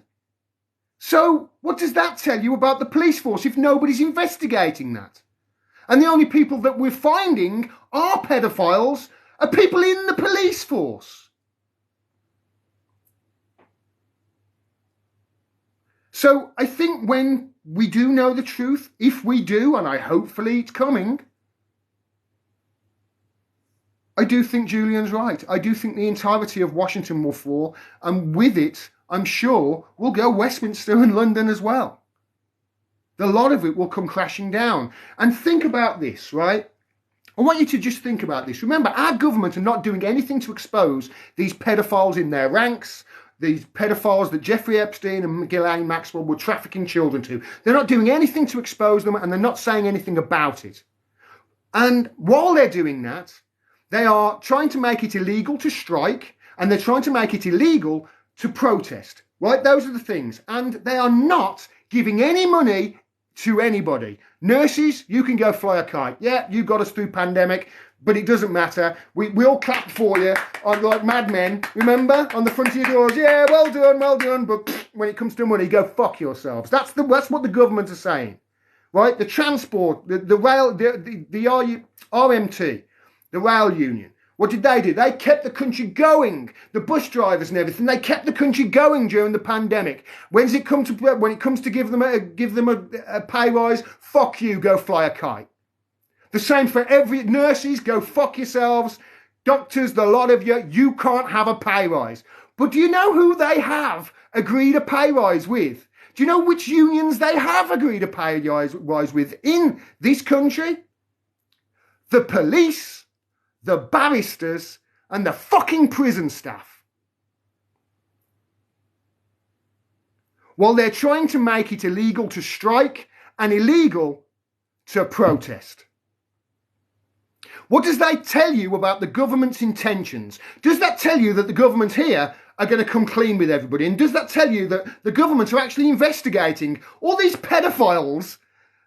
So what does that tell you about the police force if nobody's investigating that? And the only people that we're finding are pedophiles, are people in the police force. So I think when we do know the truth, if we do, and hopefully it's coming, I do think Julian's right. I do think the entirety of Washington will fall, and with it, I'm sure, will go Westminster and London as well. A lot of it will come crashing down. And think about this, right? I want you to just think about this. Remember, our government are not doing anything to expose these pedophiles in their ranks, these pedophiles that Jeffrey Epstein and Ghislaine Maxwell were trafficking children to. They're not doing anything to expose them, and they're not saying anything about it. And while they're doing that, they are trying to make it illegal to strike, and they're trying to make it illegal to protest. Right? Those are the things. And they are not giving any money to anybody. Nurses, you can go fly a kite. Yeah, you got us through pandemic, but it doesn't matter. We all clap for you like madmen. Remember? On the front of your doors. Yeah, well done, well done. But when it comes to money, go fuck yourselves. That's what the government are saying. Right? The transport, the rail, the RMT, the rail union. What did they do? They kept the country going. The bus drivers and everything. They kept the country going during the pandemic. When it comes to give them a pay rise, fuck you, go fly a kite. The same for every nurses, go fuck yourselves. Doctors, the lot of you, you can't have a pay rise. But do you know who they have agreed a pay rise with? Do you know which unions they have agreed a pay rise with in this country? The police, the barristers, and the fucking prison staff. While they're trying to make it illegal to strike and illegal to protest. What does that tell you about the government's intentions? Does that tell you that the government here are going to come clean with everybody? And does that tell you that the government are actually investigating all these pedophiles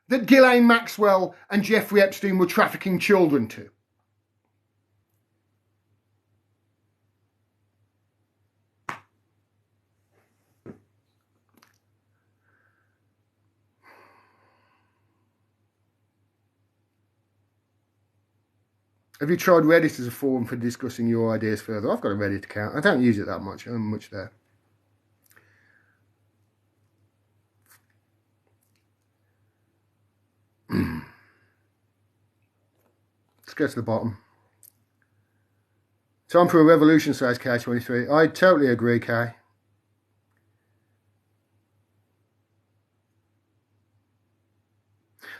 that Ghislaine Maxwell and Jeffrey Epstein were trafficking children to? Have you tried Reddit as a forum for discussing your ideas further? I've got a Reddit account. I don't use it that much. I'm much there. Let's go to the bottom. Time for a revolution, says K23. I totally agree, K.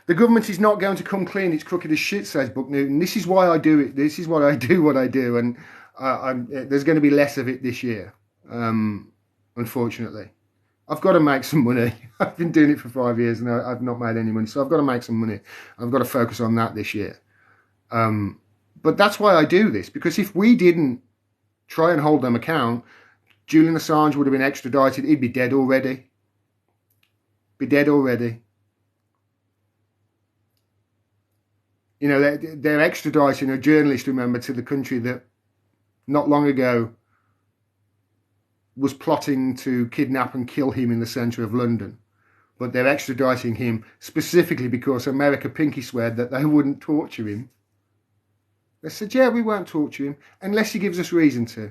The government is not going to come clean. It's crooked as shit, says Buck Newton. This is why I do it. This is why I do what I do. And there's going to be less of it this year, unfortunately. I've got to make some money. I've been doing it for 5 years and I've not made any money. So I've got to make some money. I've got to focus on that this year. But that's why I do this. Because if we didn't try and hold them account, Julian Assange would have been extradited. He'd be dead already. Be dead already. You know, they're extraditing a journalist, remember, to the country that not long ago was plotting to kidnap and kill him in the centre of London. But they're extraditing him specifically because America pinky sweared that they wouldn't torture him. They said, yeah, we won't torture him unless he gives us reason to.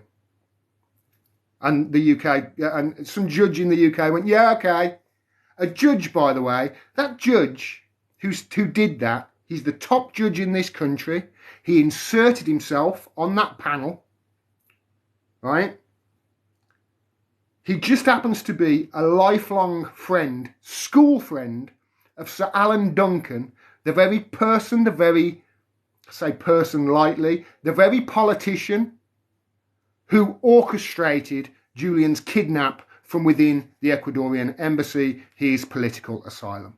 And the UK, and some judge in the UK went, yeah, okay. A judge, by the way, that judge who did that, he's the top judge in this country. He inserted himself on that panel, right? He just happens to be a lifelong friend, school friend of Sir Alan Duncan, the very person, I say person lightly, the very politician who orchestrated Julian's kidnap from within the Ecuadorian embassy, his political asylum.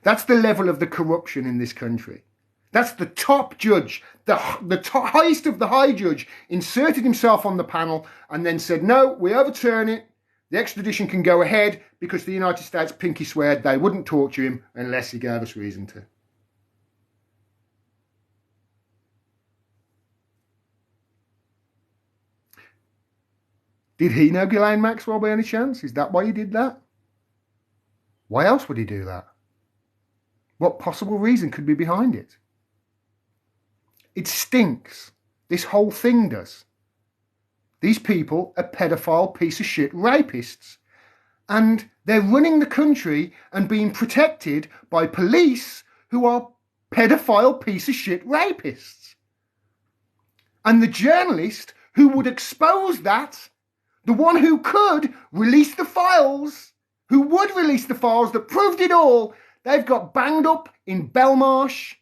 That's the level of the corruption in this country. That's the top judge, the highest of the high judge, inserted himself on the panel and then said, no, we overturn it. The extradition can go ahead because the United States pinky swear they wouldn't torture him unless he gave us reason to. Did he know Ghislaine Maxwell by any chance? Is that why he did that? Why else would he do that? What possible reason could be behind it? It stinks. This whole thing does. These people are pedophile, piece of shit rapists. And they're running the country and being protected by police who are pedophile, piece of shit rapists. And the journalist who would expose that, the one who could release the files, who would release the files that proved it all, they've got banged up in Belmarsh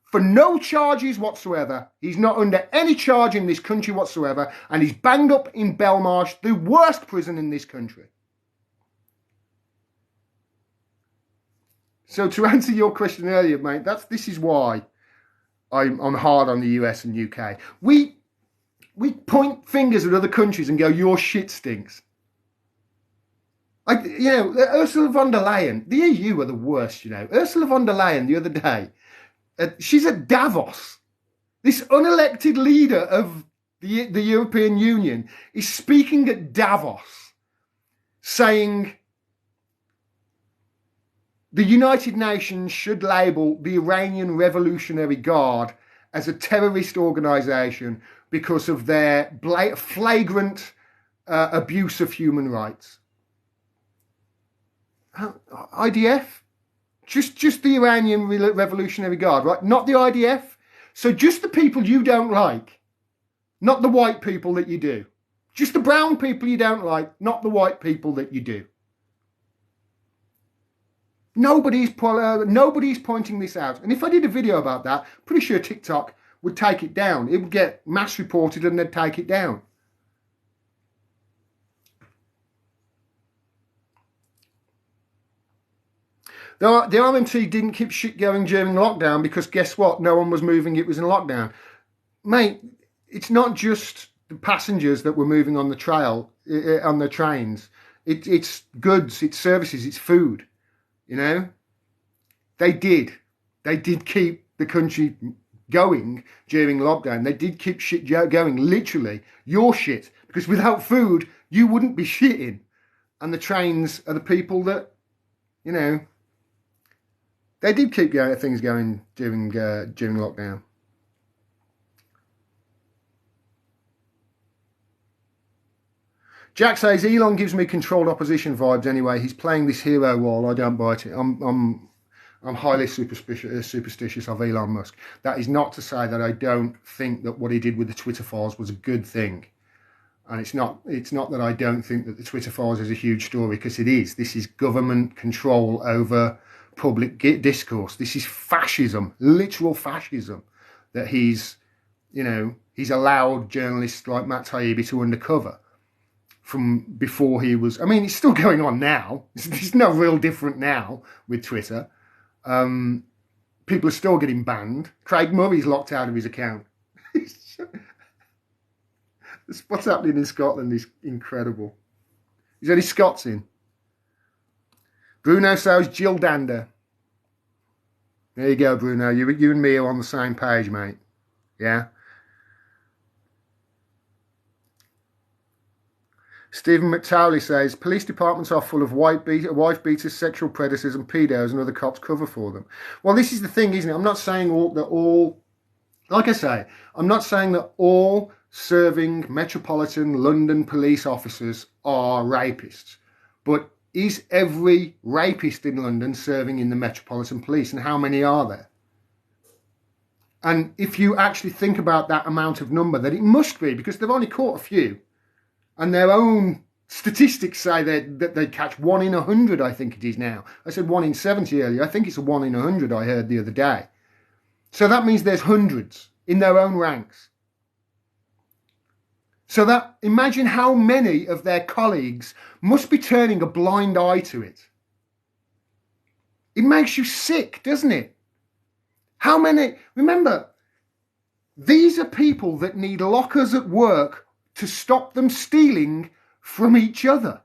for no charges whatsoever. He's not under any charge in this country whatsoever, and he's banged up in Belmarsh, the worst prison in this country. So to answer your question earlier, mate, this is why I'm hard on the US and UK. We point fingers at other countries and go, your shit stinks. Ursula von der Leyen, the EU are the worst, Ursula von der Leyen the other day, she's at Davos. This unelected leader of the European Union is speaking at Davos, saying the United Nations should label the Iranian Revolutionary Guard as a terrorist organisation because of their flagrant abuse of human rights. IDF? Just the Iranian Revolutionary Guard, right? Not the IDF. So just the people you don't like, not the white people that you do. Just the brown people you don't like, not the white people that you do. Nobody's pointing this out. And if I did a video about that, pretty sure TikTok would take it down. It would get mass reported and they'd take it down. The RMT didn't keep shit going during lockdown because guess what? No one was moving. It was in lockdown. Mate, it's not just the passengers that were moving on the trail, on the trains. It's goods, it's services, it's food. They did keep the country going during lockdown. They did keep shit going, literally, your shit, because without food, you wouldn't be shitting. And the trains are the people that, they did keep things going during lockdown. Jack says Elon gives me controlled opposition vibes anyway. He's playing this hero role. I don't buy it. I'm highly superstitious of Elon Musk. That is not to say that I don't think that what he did with the Twitter files was a good thing. And it's not that I don't think that the Twitter files is a huge story, because it is. This is government control over public discourse. This is fascism, literal fascism, that he's allowed journalists like Matt Taibbi to undercover. From before he was, it's still going on now. It's no real different now with Twitter. People are still getting banned. Craig Murray's locked out of his account. What's happening in Scotland is incredible. Is any Scots in? Bruno says Jill Dander. There you go, Bruno. You and me are on the same page, mate. Yeah. Stephen McTowley says, police departments are full of wife beaters, sexual predators and pedos, and other cops cover for them. Well, this is the thing, isn't it? I'm not saying like I say, I'm not saying that all serving Metropolitan London police officers are rapists. But is every rapist in London serving in the Metropolitan Police? And how many are there? And if you actually think about that amount of number, that it must be, because they've only caught a few. And their own statistics say that they catch 1 in 100, I think it is now. I said 1 in 70 earlier. I think it's a 1 in 100 I heard the other day. So that means there's hundreds in their own ranks. So that, imagine how many of their colleagues must be turning a blind eye to it. It makes you sick, doesn't it? How many? Remember, these are people that need lockers at work to stop them stealing from each other.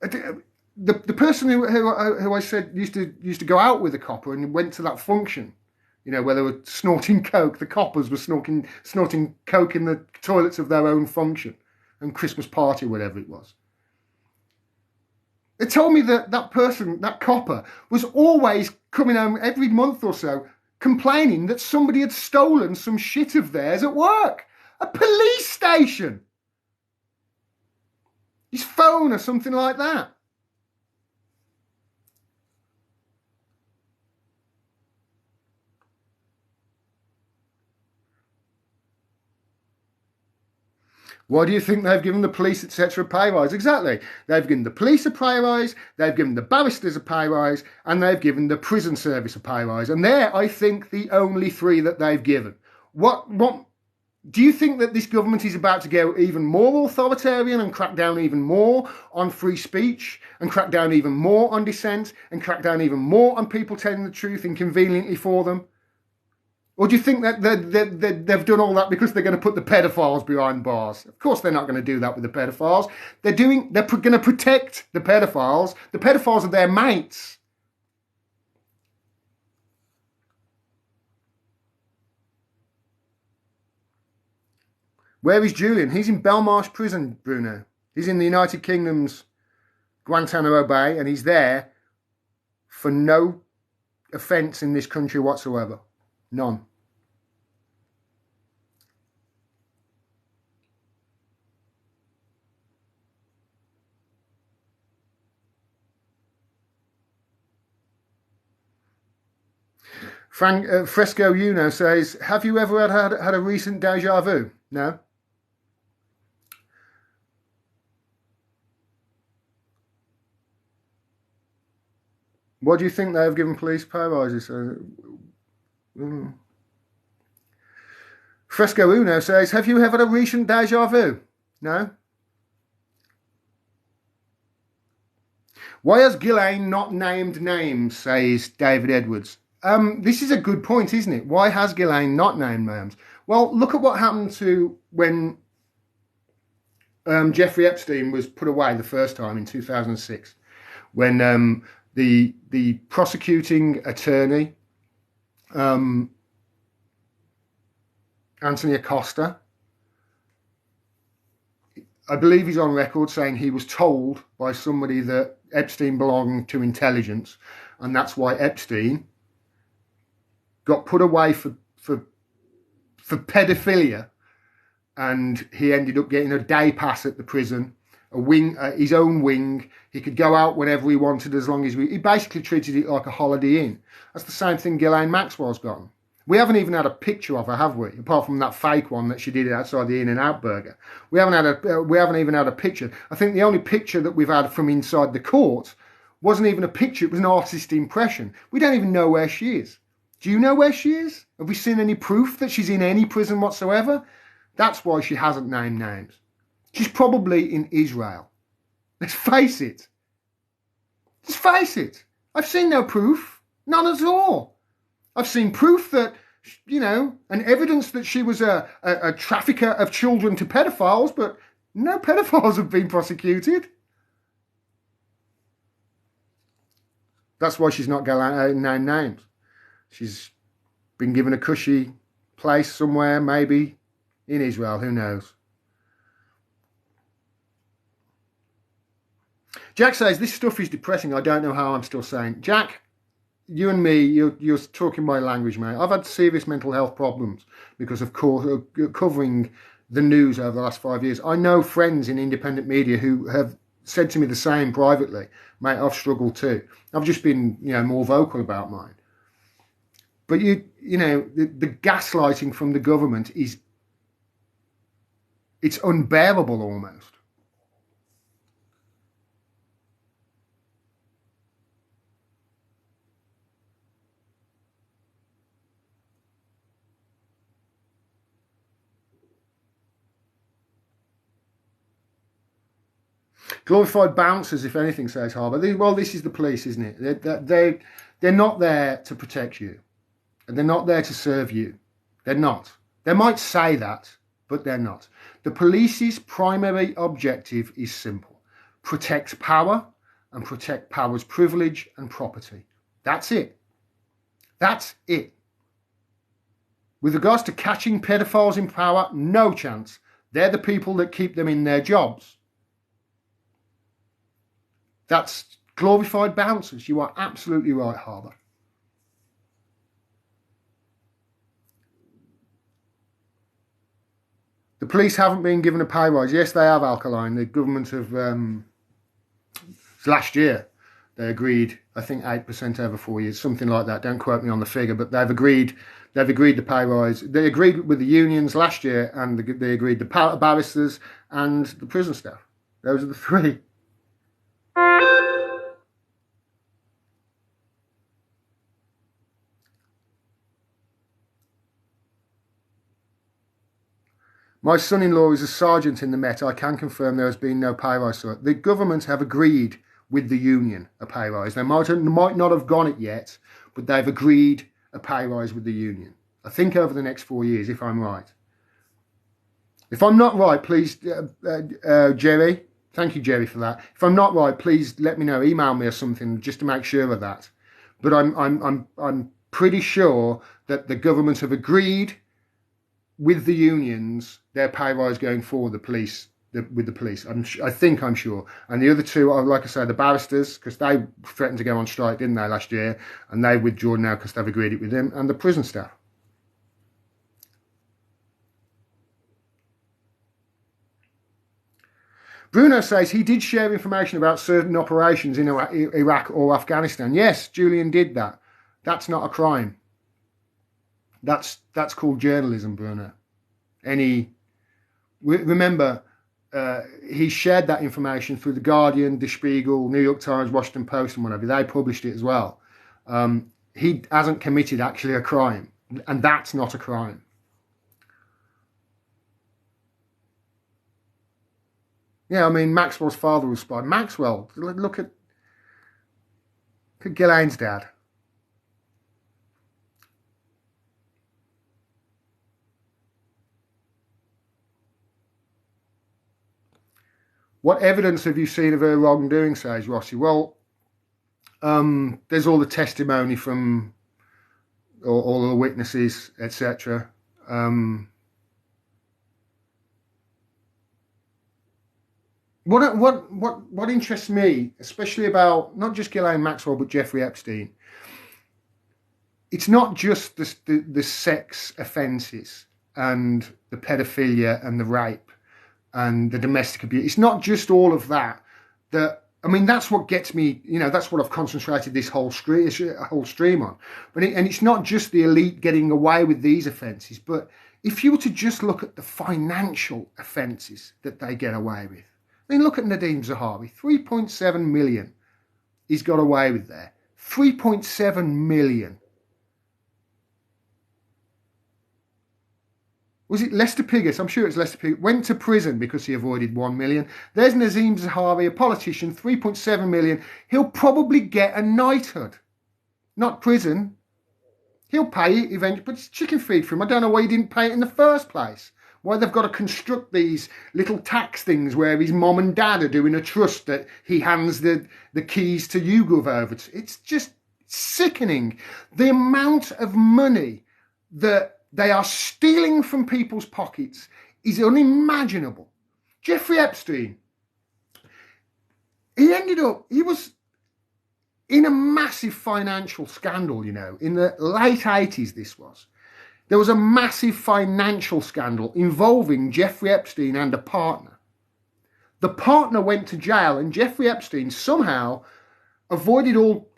The person who I said used to go out with a copper and went to that function, where they were snorting coke. The coppers were snorting coke in the toilets of their own function and Christmas party, whatever it was. It told me that that copper, was always coming home every month or so, complaining that somebody had stolen some shit of theirs at work. A police station. His phone or something like that. Why do you think they've given the police, etc., a pay rise? Exactly. They've given the police a pay rise, they've given the barristers a pay rise, and they've given the prison service a pay rise. And they're, I think, the only three that they've given. What do you think that this government is about to go even more authoritarian and crack down even more on free speech and crack down even more on dissent and crack down even more on people telling the truth inconveniently for them? Or do you think that they've done all that because they're going to put the pedophiles behind bars? Of course they're not going to do that with the pedophiles. They're going to protect the pedophiles. The pedophiles are their mates. Where is Julian? He's in Belmarsh Prison, Bruno. He's in the United Kingdom's Guantanamo Bay, and he's there for no offence in this country whatsoever. None. Fresco Uno says, have you ever had a recent deja vu? No. What do you think they have given police pay rises? Fresco Uno says, have you ever had a recent deja vu? No. Why has Ghislaine not named names, says David Edwards. This is a good point, isn't it? Why has Ghislaine not named names? Well, look at what happened to when Jeffrey Epstein was put away the first time in 2006, when the prosecuting attorney, Anthony Acosta, I believe he's on record saying he was told by somebody that Epstein belonged to intelligence, and that's why Epstein got put away for pedophilia, and he ended up getting a day pass at the prison, a wing, his own wing. He could go out whenever he wanted as long as he basically treated it like a Holiday Inn. That's the same thing Ghislaine Maxwell's gotten. We haven't even had a picture of her, have we? Apart from that fake one that she did outside the In-N-Out burger. We haven't even had a picture. I think the only picture that we've had from inside the court wasn't even a picture. It was an artist impression. We don't even know where she is. Do you know where she is? Have we seen any proof that she's in any prison whatsoever? That's why she hasn't named names. She's probably in Israel. Let's face it. Let's face it. I've seen no proof. None at all. I've seen proof that, and evidence that she was a trafficker of children to pedophiles, but no pedophiles have been prosecuted. That's why she's not named names. She's been given a cushy place somewhere, maybe in Israel, who knows. Jack says, this stuff is depressing. I don't know how I'm still sane. Jack, you and me, you're talking my language, mate. I've had serious mental health problems because of covering the news over the last 5 years. I know friends in independent media who have said to me the same privately. Mate, I've struggled too. I've just been, more vocal about mine. But the gaslighting from the government it's unbearable almost. Glorified bouncers, if anything, says Harbour. Well, this is the police, isn't it? They're not there to protect you. And they're not there to serve you. They're not. They might say that, but they're not. The police's primary objective is simple. Protect power and protect power's privilege and property. That's it. That's it. With regards to catching pedophiles in power, no chance. They're the people that keep them in their jobs. That's glorified bouncers. You are absolutely right, Harbour. The police haven't been given a pay rise. Yes, they have, Alkaline. The government have, last year, They agreed, I think, 8% over 4 years, something like that. Don't quote me on the figure, but they've agreed. They've agreed the pay rise. They agreed with the unions last year, and they agreed the barristers and the prison staff. Those are the three. My son-in-law is a sergeant in the Met. I can confirm there has been no pay rise. The government have agreed with the union a pay rise. They might not have gone it yet, but they've agreed a pay rise with the union. I think over the next 4 years, if I'm right. If I'm not right, please, Jerry. Thank you, Jerry, for that. If I'm not right, please let me know. Email me or something just to make sure of that. But I'm pretty sure that the government have agreed with the unions their pay rise going forward. With the police, I'm sure. And the other two are, like I say, the barristers, because they threatened to go on strike, didn't they, last year, and they've withdrawn now because they've agreed it with them, and the prison staff. Bruno says he did share information about certain operations in Iraq or Afghanistan. Yes, Julian did that. That's not a crime. That's called journalism, Bruno. Remember, he shared that information through The Guardian, Der Spiegel, New York Times, Washington Post, and whatever. They published it as well. He hasn't committed actually a crime, and that's not a crime. Yeah, I mean, Maxwell's father was spy. Maxwell, look at Ghislaine's dad. What evidence have you seen of her wrongdoing, says Rossi? Well, there's all the testimony from all the witnesses, etc. What interests me, especially about not just Ghislaine Maxwell but Jeffrey Epstein, it's not just the sex offences and the pedophilia and the rape and the domestic abuse. It's not just all of that. I mean, that's what gets me. That's what I've concentrated this whole stream on. But it's not just the elite getting away with these offences, but if you were to just look at the financial offences that they get away with. I mean, look at Nadeem Zahawi, 3.7 million he's got away with there. 3.7 million. Was it Lester Piggott? I'm sure it's Lester Piggott. Went to prison because he avoided 1 million. There's Nadeem Zahawi, a politician, 3.7 million. He'll probably get a knighthood. Not prison. He'll pay it eventually, but it's chicken feed for him. I don't know why he didn't pay it in the first place. Why they've got to construct these little tax things where his mom and dad are doing a trust that he hands the keys to YouGov over to. It's just sickening. The amount of money that they are stealing from people's pockets is unimaginable. Jeffrey Epstein, he was in a massive financial scandal, in the late 80s this was. There was a massive financial scandal involving Jeffrey Epstein and a partner. The partner went to jail and Jeffrey Epstein somehow avoided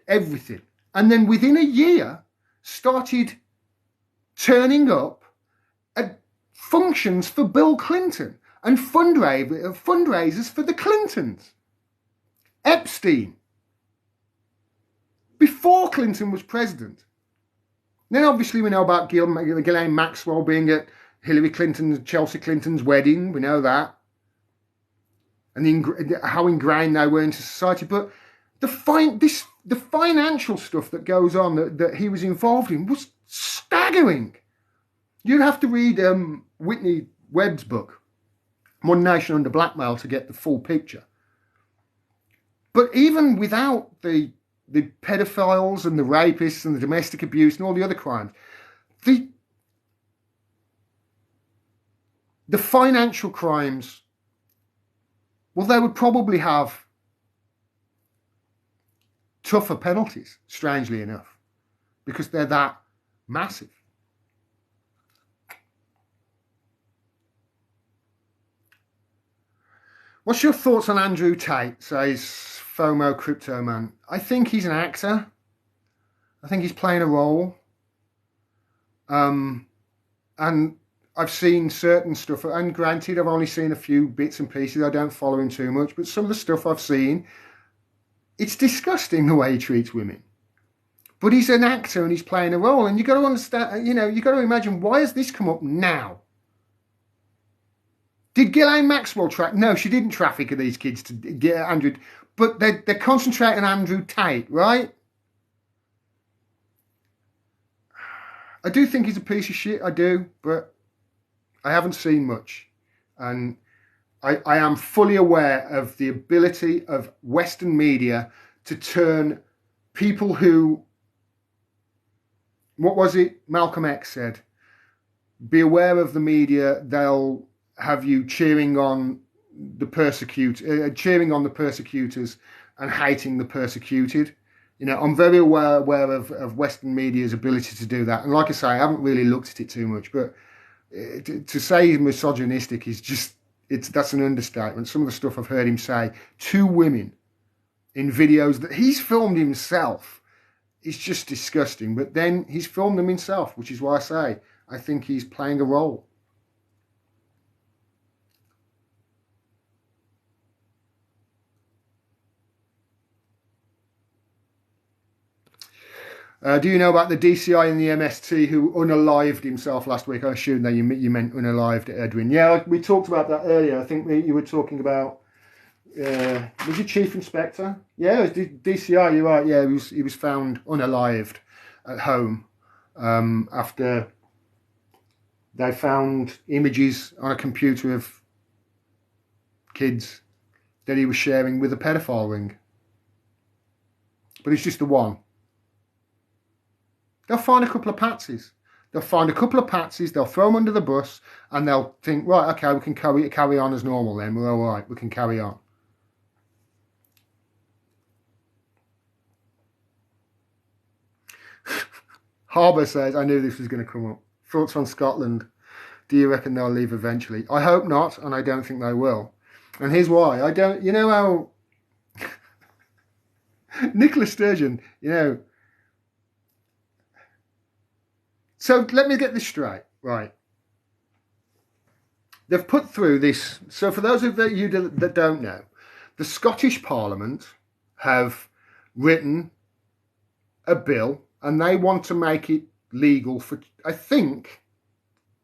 everything. And then within a year started turning up at functions for Bill Clinton and fundraisers for the Clintons. Epstein, before Clinton was president. Then obviously we know about Ghislaine Maxwell being at Hillary Clinton's, Chelsea Clinton's wedding. We know that. And how ingrained they were into society. But the financial stuff that goes on that he was involved in was staggering. You'd have to read Whitney Webb's book, One Nation Under Blackmail, to get the full picture. But even without the pedophiles and the rapists and the domestic abuse and all the other crimes, the financial crimes, well, they would probably have tougher penalties, strangely enough, because they're that massive. What's your thoughts on Andrew Tate? Says FOMO Crypto Man. I think he's an actor. I think he's playing a role. And I've seen certain stuff, and granted, I've only seen a few bits and pieces. I don't follow him too much, but some of the stuff I've seen, it's disgusting the way he treats women. But he's an actor and he's playing a role, and you've got to understand, you've got to imagine, why has this come up now? Did Ghislaine Maxwell No, she didn't traffic these kids to get Andrew, but they're concentrating on Andrew Tate, right? I do think he's a piece of shit, I do, but I haven't seen much. And I am fully aware of the ability of Western media to turn people who, what was it Malcolm X said? Be aware of the media, they'll have you cheering on the persecutors and hating the persecuted. I'm very aware of Western media's ability to do that. And like I say, I haven't really looked at it too much, but to say he's misogynistic is that's an understatement. Some of the stuff I've heard him say to women in videos that he's filmed himself is just disgusting. But then he's filmed them himself, which is why I say I think he's playing a role. Do you know about the DCI and the MST who unalived himself last week? I assume that you meant unalived, Edwin. Yeah, we talked about that earlier. I think you were talking about, was it Chief Inspector? Yeah, it was DCI, you're right. Yeah, he was found unalived at home after they found images on a computer of kids that he was sharing with a pedophile ring. But it's just the one. They'll find a couple of patsies. They'll throw them under the bus, and they'll think, right, okay, we can carry on as normal then. We're all right, we can carry on. Harbour says, I knew this was going to come up. Thoughts on Scotland? Do you reckon they'll leave eventually? I hope not, and I don't think they will. And here's why. I don't, how Nicola Sturgeon, So let me get this straight, right? They've put through this. So for those of you that don't know, the Scottish Parliament have written a bill and they want to make it legal for, I think,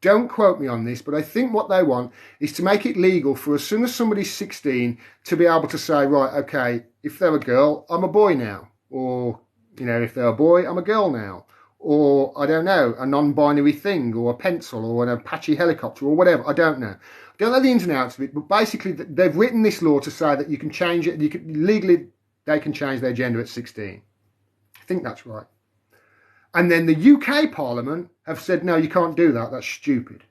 don't quote me on this, but I think what they want is to make it legal for as soon as somebody's 16 to be able to say, right, okay, if they're a girl, I'm a boy now. Or, if they're a boy, I'm a girl now. Or, I don't know, a non-binary thing, or a pencil, or an Apache helicopter, or whatever. I don't know. I don't know the ins and outs of it, but basically they've written this law to say that you can change it, legally they can change their gender at 16. I think that's right. And then the UK Parliament have said, no, you can't do that, that's stupid.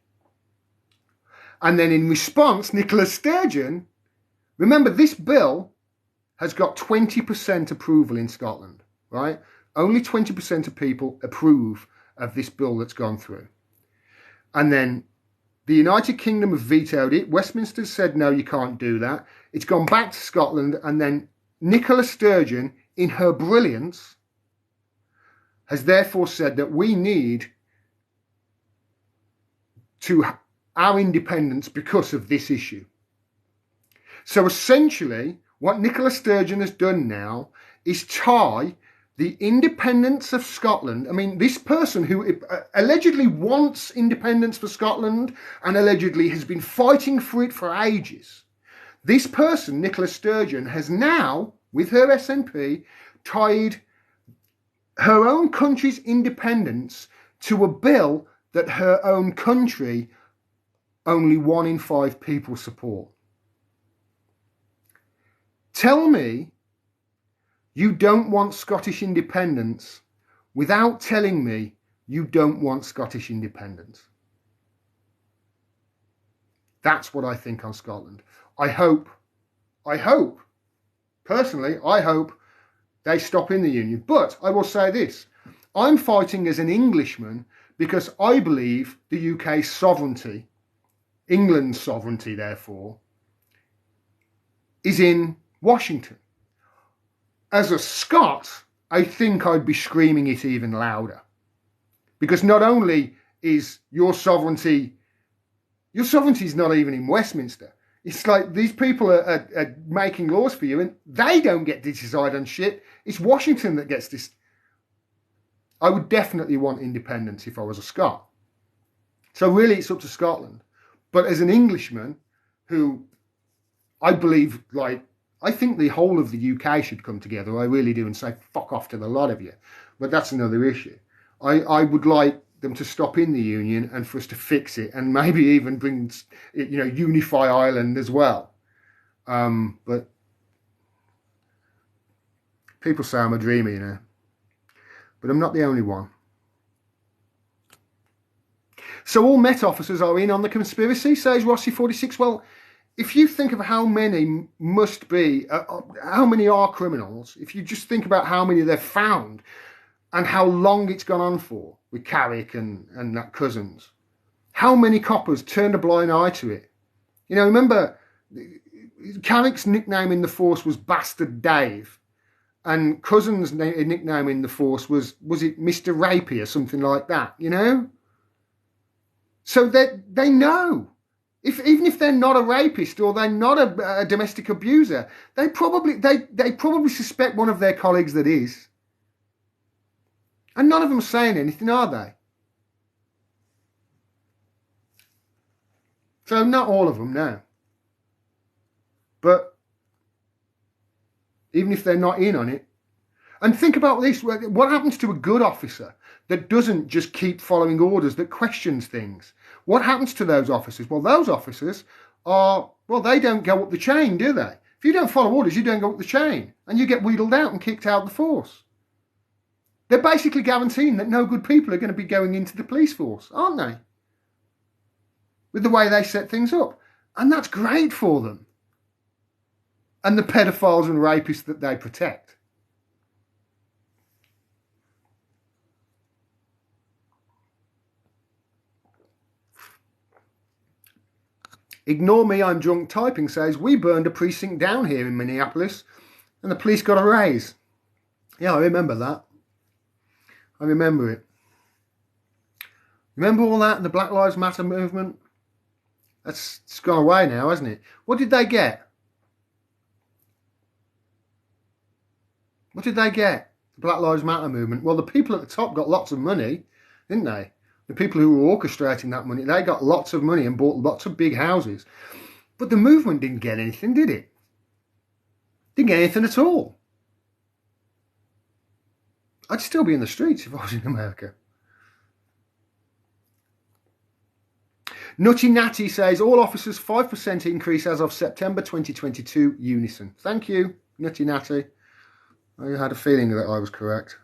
And then in response, Nicola Sturgeon, remember this bill has got 20% approval in Scotland, right? Only 20% of people approve of this bill that's gone through. And then the United Kingdom have vetoed it. Westminster said, no, you can't do that. It's gone back to Scotland. And then Nicola Sturgeon, in her brilliance, has therefore said that we need our independence because of this issue. So essentially, what Nicola Sturgeon has done now is tie the independence of Scotland. I mean, this person who allegedly wants independence for Scotland and allegedly has been fighting for it for ages. This person, Nicola Sturgeon, has now, with her SNP, tied her own country's independence to a bill that her own country, only 1 in 5 people support. Tell me you don't want Scottish independence without telling me you don't want Scottish independence. That's what I think on Scotland. I hope, personally, I hope they stop in the Union. But I will say this, I'm fighting as an Englishman because I believe the UK's sovereignty, England's sovereignty therefore, is in Washington. as a Scot, I think I'd be screaming it even louder. Because not only is your sovereignty is not even in Westminster. It's like these people are making laws for you and they don't get to decide on shit. It's Washington that gets this. I would definitely want independence if I was a Scot. So really it's up to Scotland. But as an Englishman who I believe, like, I think the whole of the UK should come together. I really do, and say fuck off to the lot of you. But that's another issue. I would like them to stop in the union and for us to fix it and maybe even bring, unify Ireland as well. But people say I'm a dreamer, but I'm not the only one. So all Met officers are in on the conspiracy, says Rossi46. Well, if you think of how many must be, how many are criminals, if you just think about how many they've found and how long it's gone on for with Carrick and that Cousins, how many coppers turned a blind eye to it? Remember, Carrick's nickname in the force was Bastard Dave, and Cousins' nickname in the force was it Mr. Rapey or something like that, So they know. Even if they're not a rapist or they're not a domestic abuser, they probably suspect one of their colleagues that is. And none of them are saying anything, are they? So not all of them, no. But even if they're not in on it, and think about this, what happens to a good officer that doesn't just keep following orders, that questions things? What happens to those officers? Well, those officers they don't go up the chain, do they? If you don't follow orders, you don't go up the chain, and you get wheedled out and kicked out of the force. They're basically guaranteeing that no good people are going to be going into the police force, aren't they? With the way they set things up. And that's great for them. And the pedophiles and rapists that they protect. Ignore me, I'm drunk typing says, we burned a precinct down here in Minneapolis and the police got a raise. Yeah, I remember that. I remember it. Remember all that in the Black Lives Matter movement? It's gone away now, hasn't it? What did they get? What did they get? The Black Lives Matter movement. Well, the people at the top got lots of money, didn't they? The people who were orchestrating that money, they got lots of money and bought lots of big houses. But the movement didn't get anything, did it? Didn't get anything at all. I'd still be in the streets if I was in America. Nutty Natty says, all officers 5% increase as of September 2022, unison. Thank you, Nutty Natty. I had a feeling that I was correct.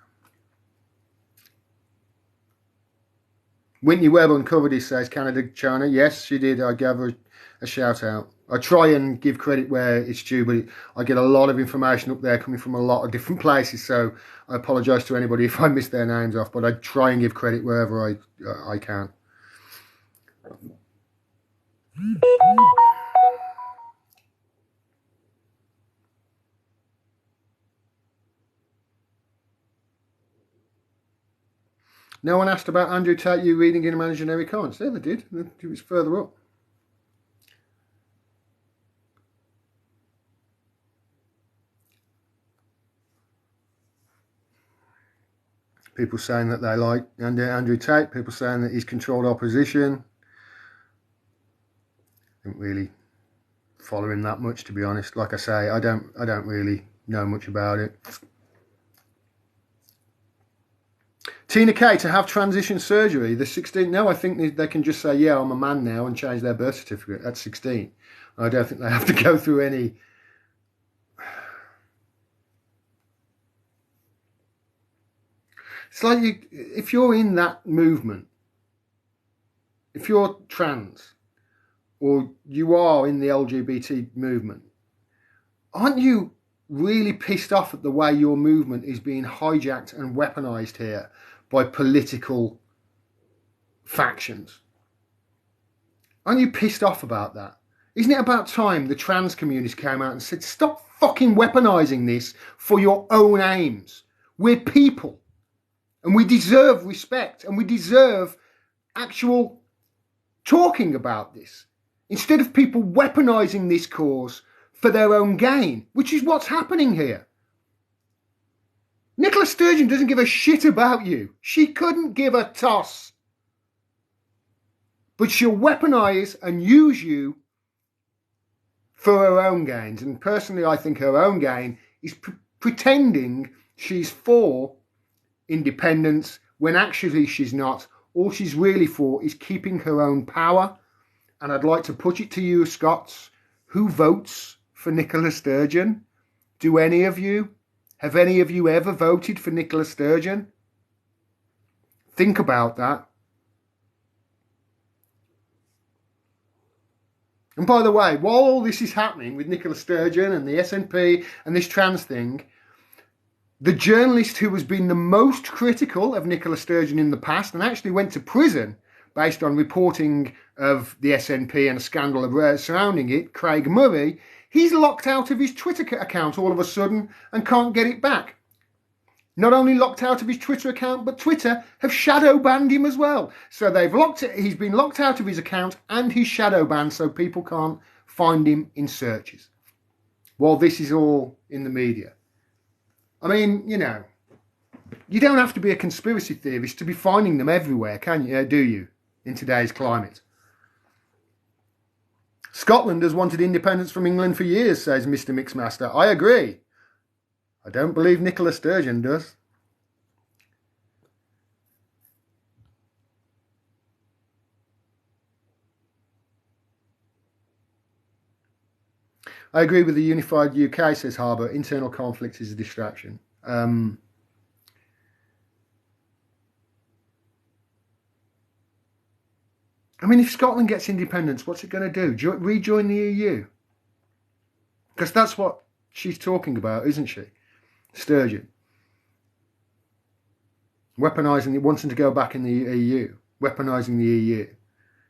Whitney Webb uncovered it, says Canada China. Yes, she did. I gave her a shout out. I try and give credit where it's due, but I get a lot of information up there coming from a lot of different places, so I apologise to anybody if I miss their names off, but I try and give credit wherever I can. No one asked about Andrew Tate, you reading in imaginary comments. Yeah, they did. It was further up. People saying that they like Andrew Tate. People saying that he's controlled opposition. I didn't really follow him that much, to be honest. Like I say, I don't really know much about it. Tina K, to have transition surgery, the 16. No, I think they can just say, yeah, I'm a man now, and change their birth certificate at 16. I don't think they have to go through any. It's like if you're in that movement, if you're trans, or you are in the LGBT movement, aren't you really pissed off at the way your movement is being hijacked and weaponized here by political factions? Aren't you pissed off about that? Isn't it about time the trans community came out and said, stop fucking weaponizing this for your own aims. We're people, and we deserve respect, and we deserve actual talking about this, instead of people weaponizing this cause for their own gain, which is what's happening here. Nicola Sturgeon doesn't give a shit about you. She couldn't give a toss. But she'll weaponize and use you for her own gains. And personally, I think her own gain is pretending she's for independence when actually she's not. All she's really for is keeping her own power. And I'd like to put it to you, Scots, who votes for Nicola Sturgeon? Do any of you? Have any of you ever voted for Nicola Sturgeon? Think about that. And by the way, while all this is happening with Nicola Sturgeon and the SNP and this trans thing, the journalist who has been the most critical of Nicola Sturgeon in the past and actually went to prison based on reporting of the SNP and a scandal surrounding it, Craig Murray, he's locked out of his Twitter account all of a sudden and can't get it back. Not only locked out of his Twitter account, but Twitter have shadow banned him as well. So he's been locked out of his account and he's shadow banned so people can't find him in searches. While this is all in the media. I mean, you know, you don't have to be a conspiracy theorist to be finding them everywhere, can you? Do you? In today's climate. Scotland has wanted independence from England for years, says Mr. Mixmaster. I agree. I don't believe Nicola Sturgeon does. I agree with the unified UK, says Harbour. Internal conflict is a distraction. I mean, if Scotland gets independence, what's it going to do? Rejoin the EU? Because that's what she's talking about, isn't she? Sturgeon. Weaponising, wanting to go back in the EU. Weaponising the EU.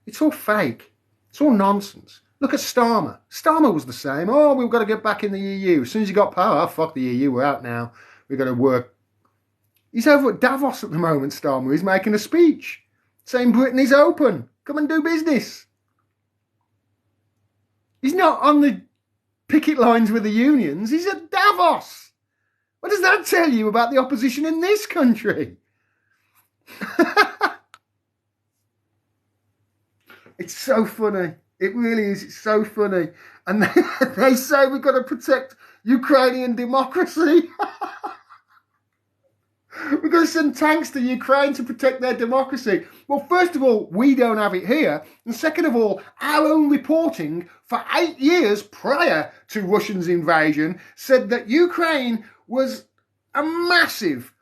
It's all fake. It's all nonsense. Look at Starmer. Starmer was the same. Oh, we've got to get back in the EU. As soon as he got power, oh, fuck the EU, we're out now. We've got to work. He's over at Davos at the moment, Starmer. He's making a speech saying Britain is open. Come and do business. He's not on the picket lines with the unions. He's at Davos. What does that tell you about the opposition in this country? It's so funny. It really is. It's so funny. And they say we've got to protect Ukrainian democracy. We're going to send tanks to Ukraine to protect their democracy. Well, first of all, we don't have it here. And second of all, our own reporting for 8 years prior to Russia's invasion said that Ukraine was a massive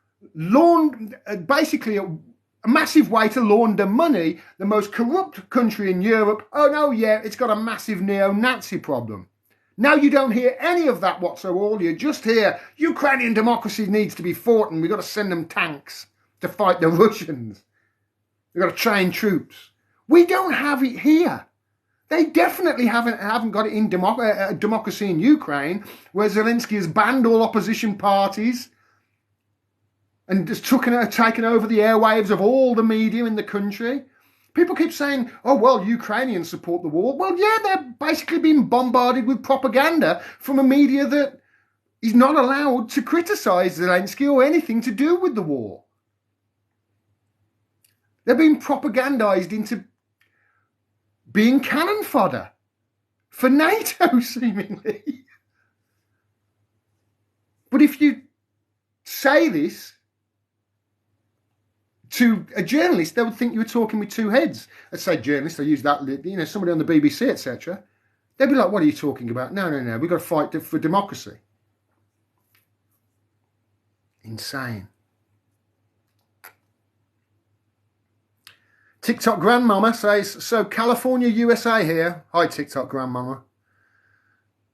basically a massive way to launder money, the most corrupt country in Europe. Oh no, yeah, it's got a massive neo-Nazi problem. Now you don't hear any of that whatsoever. You just hear Ukrainian democracy needs to be fought and we've got to send them tanks to fight the Russians. We've got to train troops. We don't have it here. They definitely haven't got it in democracy in Ukraine, where Zelensky has banned all opposition parties and just taken over the airwaves of all the media in the country. People keep saying, oh, well, Ukrainians support the war. Well, yeah, they're basically being bombarded with propaganda from a media that is not allowed to criticise Zelensky or anything to do with the war. They're being propagandised into being cannon fodder for NATO, seemingly. But if you say this to a journalist, they would think you were talking with two heads. I'd say journalist, I use that, somebody on the BBC, etc. They'd be like, what are you talking about? No, we've got to fight for democracy. Insane. TikTok Grandmama says, so California, USA here. Hi, TikTok Grandmama.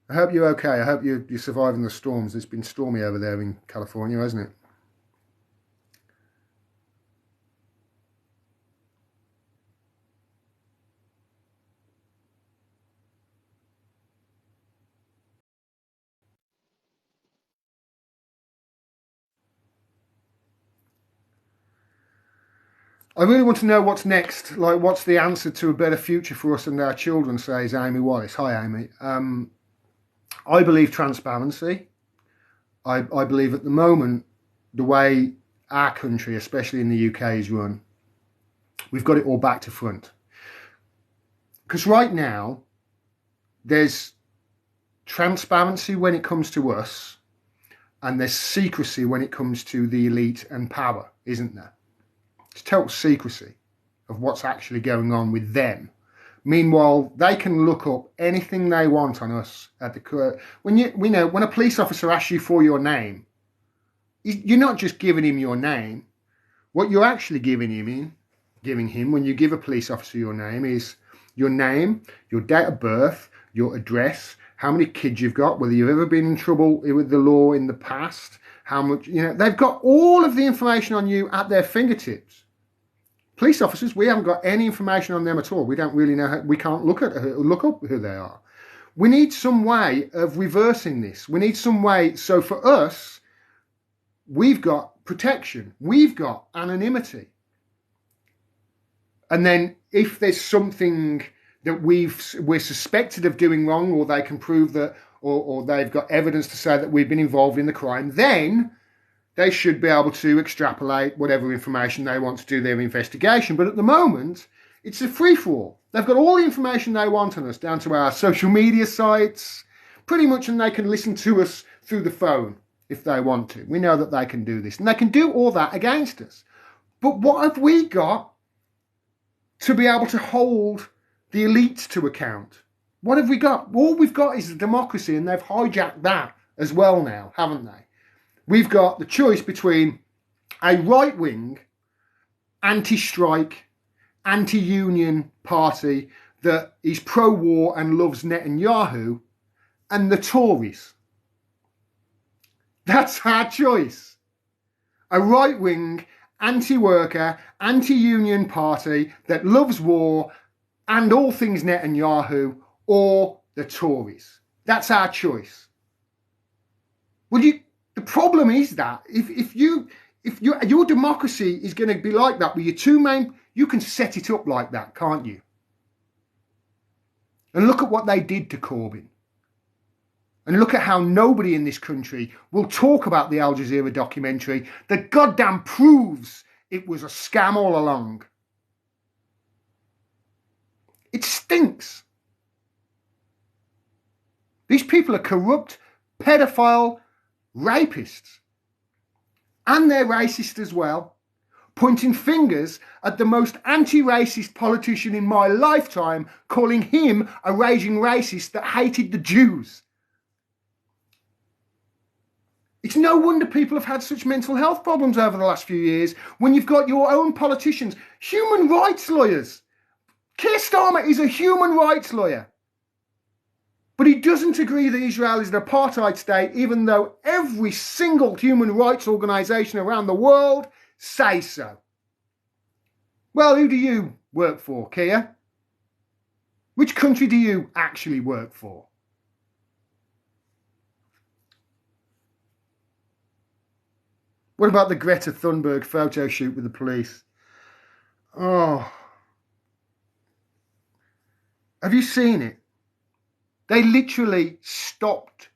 I hope you're okay. I hope you're surviving the storms. It's been stormy over there in California, hasn't it? I really want to know what's next. Like, what's the answer to a better future for us and our children, says Amy Wallace. Hi, Amy. I believe transparency. I believe at the moment, the way our country, especially in the UK, is run, we've got it all back to front. Because right now, there's transparency when it comes to us, and there's secrecy when it comes to the elite and power, isn't there? It's total secrecy of what's actually going on with them. Meanwhile, they can look up anything they want on us at the when a police officer asks you for your name, you're not just giving him your name. What you're actually giving him when you give a police officer your name is your name, your date of birth, your address, how many kids you've got, whether you've ever been in trouble with the law in the past, how much, they've got all of the information on you at their fingertips. Police officers, we haven't got any information on them at all. We don't really know, we can't look up who they are. We need some way of reversing this. We need some way, so for us, we've got protection, we've got anonymity. And then if there's something that we're suspected of doing wrong, or they can prove that, or they've got evidence to say that we've been involved in the crime, then they should be able to extrapolate whatever information they want to do their investigation. But at the moment, it's a free-for-all. They've got all the information they want on us, down to our social media sites, pretty much, and they can listen to us through the phone if they want to. We know that they can do this, and they can do all that against us. But what have we got to be able to hold the elites to account? What have we got? All we've got is a democracy, and they've hijacked that as well now, haven't they? We've got the choice between a right-wing, anti-strike, anti-union party that is pro-war and loves Netanyahu, and the Tories. That's our choice. A right-wing, anti-worker, anti-union party that loves war and all things Netanyahu, or the Tories. That's our choice. The problem is that if your democracy is going to be like that, with your two main, you can set it up like that, can't you? And look at what they did to Corbyn. And look at how nobody in this country will talk about the Al Jazeera documentary that goddamn proves it was a scam all along. It stinks. These people are corrupt, pedophile, rapists. And they're racist as well, pointing fingers at the most anti-racist politician in my lifetime, calling him a raging racist that hated the Jews. It's no wonder people have had such mental health problems over the last few years when you've got your own politicians, human rights lawyers. Keir Starmer is a human rights lawyer. But he doesn't agree that Israel is an apartheid state, even though every single human rights organisation around the world says so. Well, who do you work for, Keir? Which country do you actually work for? What about the Greta Thunberg photo shoot with the police? Oh. Have you seen it? They literally stopped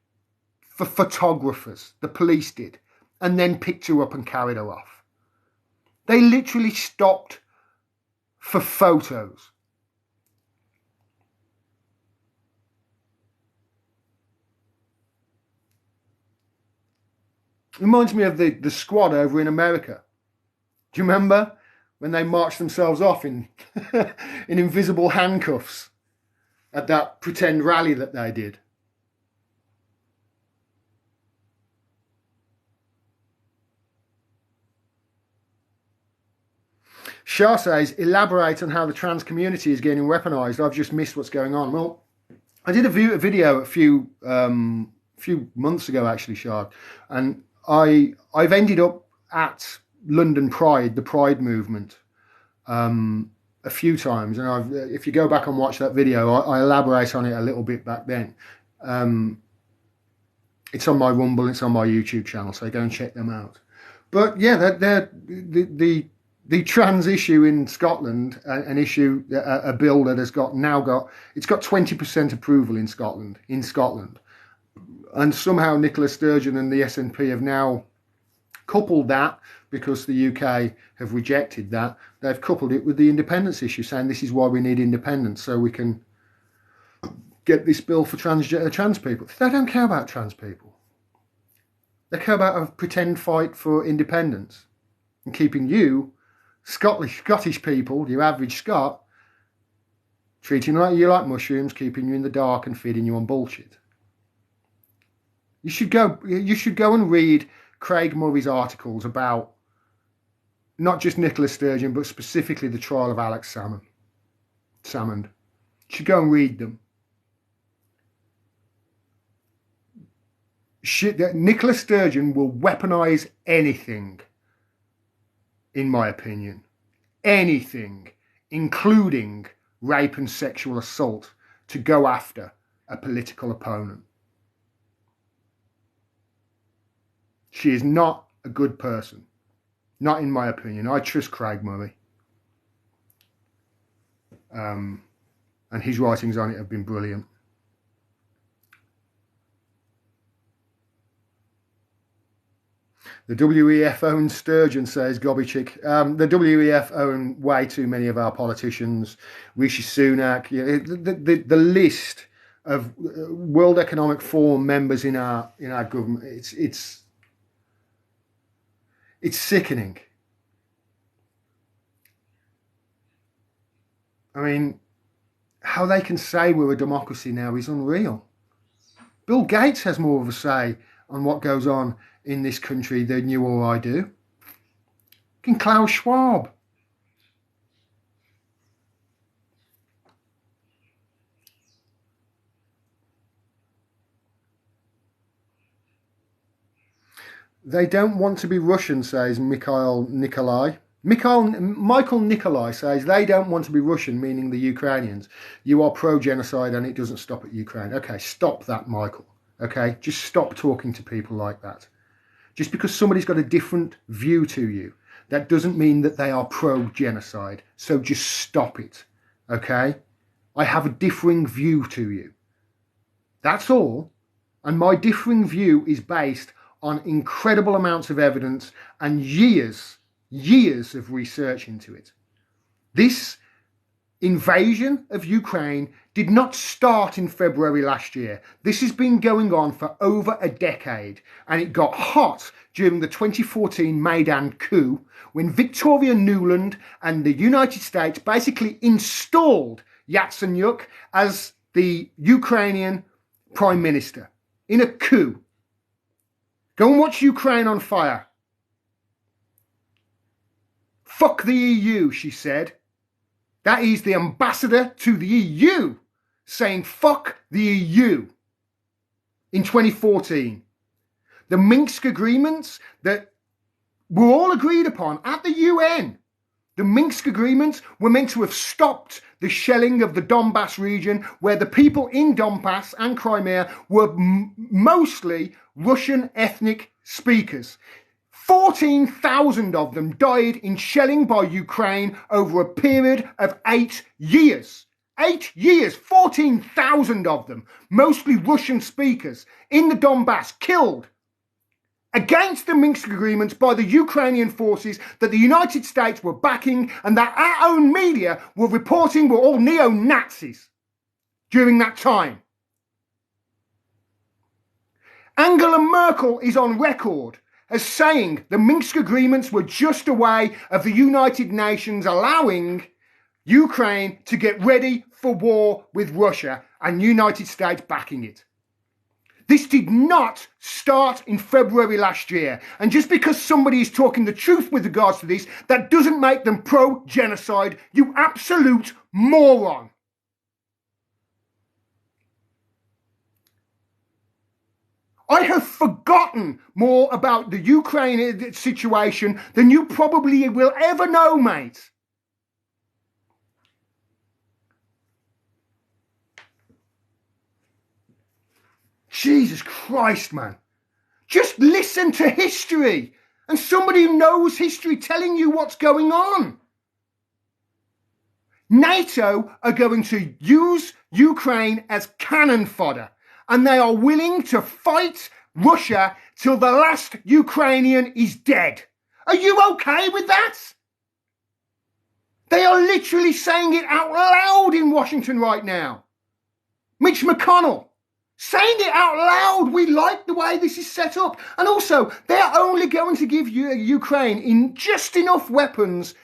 for photographers, the police did, and then picked her up and carried her off. They literally stopped for photos. Reminds me of the squad over in America. Do you remember when they marched themselves off in in invisible handcuffs at that pretend rally that they did? Shah says, elaborate on how the trans community is getting weaponised. I've just missed what's going on. Well, I did a video a few months ago, actually, Shah, and I've ended up at London Pride, the Pride movement, a few times, and if you go back and watch that video, I elaborate on it a little bit back then. It's on my Rumble, it's on my YouTube channel, so go and check them out. But yeah, the the trans issue in Scotland, an issue, a bill that has got 20% approval in Scotland. And somehow Nicola Sturgeon and the SNP have now coupled that, because the UK have rejected that, they've coupled it with the independence issue, saying this is why we need independence, so we can get this bill for trans people. They don't care about trans people. They care about a pretend fight for independence and keeping you, Scottish people, you average Scot, treating you like mushrooms, keeping you in the dark and feeding you on bullshit. You should go and read Craig Murray's articles about not just Nicola Sturgeon, but specifically the trial of Alex Salmond. You should go and read them. Nicola Sturgeon will weaponize anything, in my opinion. Anything, including rape and sexual assault, to go after a political opponent. She is not a good person. Not in my opinion. I trust Craig Murray. And his writings on it have been brilliant. The WEF owns Sturgeon, says Gobichik. The WEF own way too many of our politicians. Rishi Sunak. The list of World Economic Forum members in our government. It's sickening. I mean, how they can say we're a democracy now is unreal. Bill Gates has more of a say on what goes on in this country than you or I do. Fucking Klaus Schwab. They don't want to be Russian, says Michael Nikolai. Michael Nikolai says they don't want to be Russian, meaning the Ukrainians. You are pro-genocide and it doesn't stop at Ukraine. Okay, stop that, Michael. Okay, just stop talking to people like that. Just because somebody's got a different view to you, that doesn't mean that they are pro-genocide. So just stop it, okay? I have a differing view to you. That's all. And my differing view is based on incredible amounts of evidence and years of research into it. This invasion of Ukraine did not start in February last year. This has been going on for over a decade, and it got hot during the 2014 Maidan coup, when Victoria Nuland and the United States basically installed Yatsenyuk as the Ukrainian Prime Minister in a coup. Go and watch Ukraine on fire. Fuck the EU, she said. That is the ambassador to the EU saying fuck the EU in 2014. The Minsk agreements that were all agreed upon at the UN. The Minsk agreements were meant to have stopped the shelling of the Donbass region, where the people in Donbass and Crimea were mostly Russian ethnic speakers. 14,000 of them died in shelling by Ukraine over a period of 8 years. 8 years, 14,000 of them, mostly Russian speakers, in the Donbass, killed against the Minsk agreements by the Ukrainian forces that the United States were backing and that our own media were reporting were all neo-Nazis during that time. Angela Merkel is on record as saying the Minsk agreements were just a way of the United Nations allowing Ukraine to get ready for war with Russia and United States backing it. This did not start in February last year. And just because somebody is talking the truth with regards to this, that doesn't make them pro-genocide, you absolute moron. I have forgotten more about the Ukraine situation than you probably will ever know, mate. Jesus Christ, man. Just listen to history. and somebody who knows history telling you what's going on. NATO are going to use Ukraine as cannon fodder, and they are willing to fight Russia till the last Ukrainian is dead. Are you okay with that? They are literally saying it out loud in Washington right now. Mitch McConnell saying it out loud. We like the way this is set up. And also, they're only going to give Ukraine in just enough weapons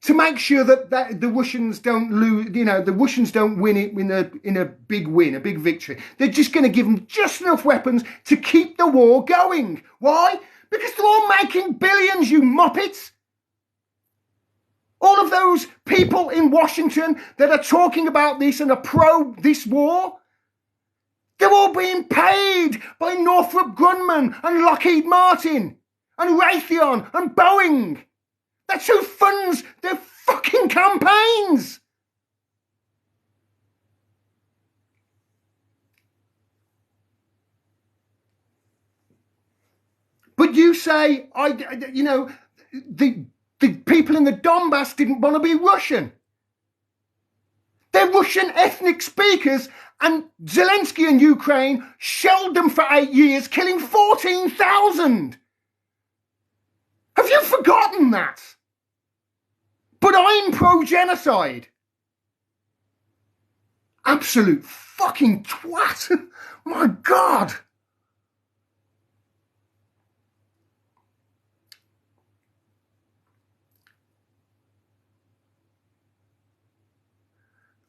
to make sure that the Russians don't lose, the Russians don't win it in a big win, a big victory. They're just going to give them just enough weapons to keep the war going. Why? Because they're all making billions, you muppets. All of those people in Washington that are talking about this and are pro this war, they're all being paid by Northrop Grumman and Lockheed Martin and Raytheon and Boeing. That's who funds their fucking campaigns. But you say, the people in the Donbass didn't want to be Russian. They're Russian ethnic speakers, and Zelensky and Ukraine shelled them for 8 years, killing 14,000. Have you forgotten that? But I'm pro-genocide. Absolute fucking twat. My God.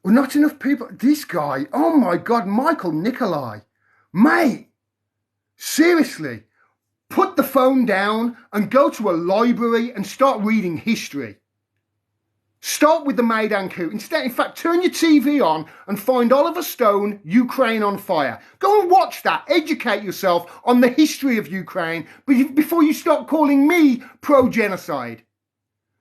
Well, not enough people. This guy, oh my God, Michael Nikolai. Mate, seriously, put the phone down and go to a library and start reading history. Start with the Maidan coup. Instead, in fact, turn your TV on and find Oliver Stone, Ukraine on Fire. Go and watch that. Educate yourself on the history of Ukraine before you start calling me pro-genocide.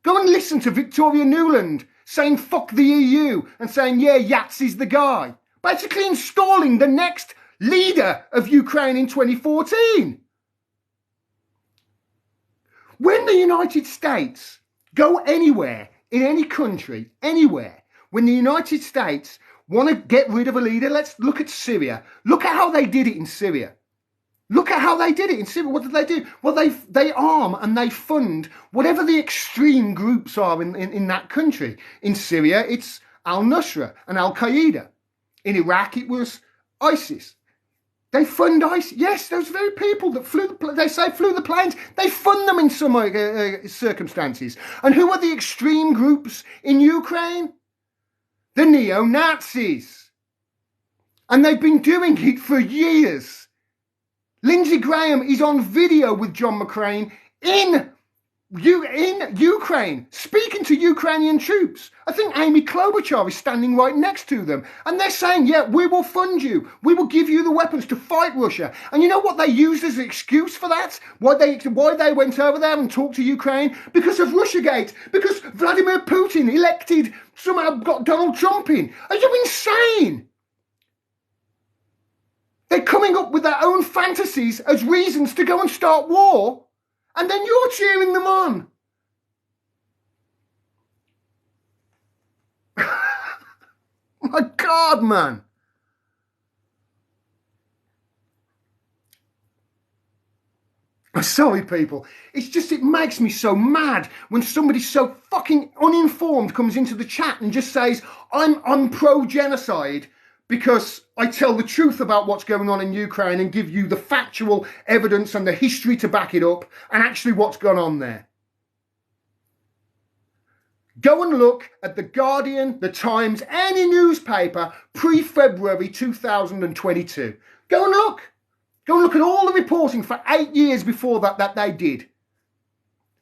Go and listen to Victoria Nuland saying fuck the EU and saying, yeah, Yatsy's the guy. Basically installing the next leader of Ukraine in 2014. When the United States go anywhere, in any country, anywhere, when the United States want to get rid of a leader, let's look at Syria. Look at how they did it in Syria. Look at how they did it in Syria. What did they do? Well, they arm and they fund whatever the extreme groups are in that country. In Syria, it's al-Nusra and al-Qaeda. In Iraq, it was ISIS. They fund ISIS. Yes, those very people that flew the planes. They fund them in some circumstances. And who are the extreme groups in Ukraine? The neo-Nazis. And they've been doing it for years. Lindsey Graham is on video with John McCain in Ukraine, speaking to Ukrainian troops. I think Amy Klobuchar is standing right next to them. And they're saying, yeah, we will fund you. We will give you the weapons to fight Russia. And you know what they used as an excuse for that? Why they went over there and talked to Ukraine? Because of Russiagate. Because Vladimir Putin somehow got Donald Trump in. Are you insane? They're coming up with their own fantasies as reasons to go and start war, and then you're cheering them on. My God, man. I'm sorry, people. It makes me so mad when somebody so fucking uninformed comes into the chat and just says, I'm pro-genocide, because I tell the truth about what's going on in Ukraine and give you the factual evidence and the history to back it up and actually what's gone on there. Go and look at The Guardian, The Times, any newspaper pre-February 2022. Go and look. Go and look at all the reporting for 8 years before that they did.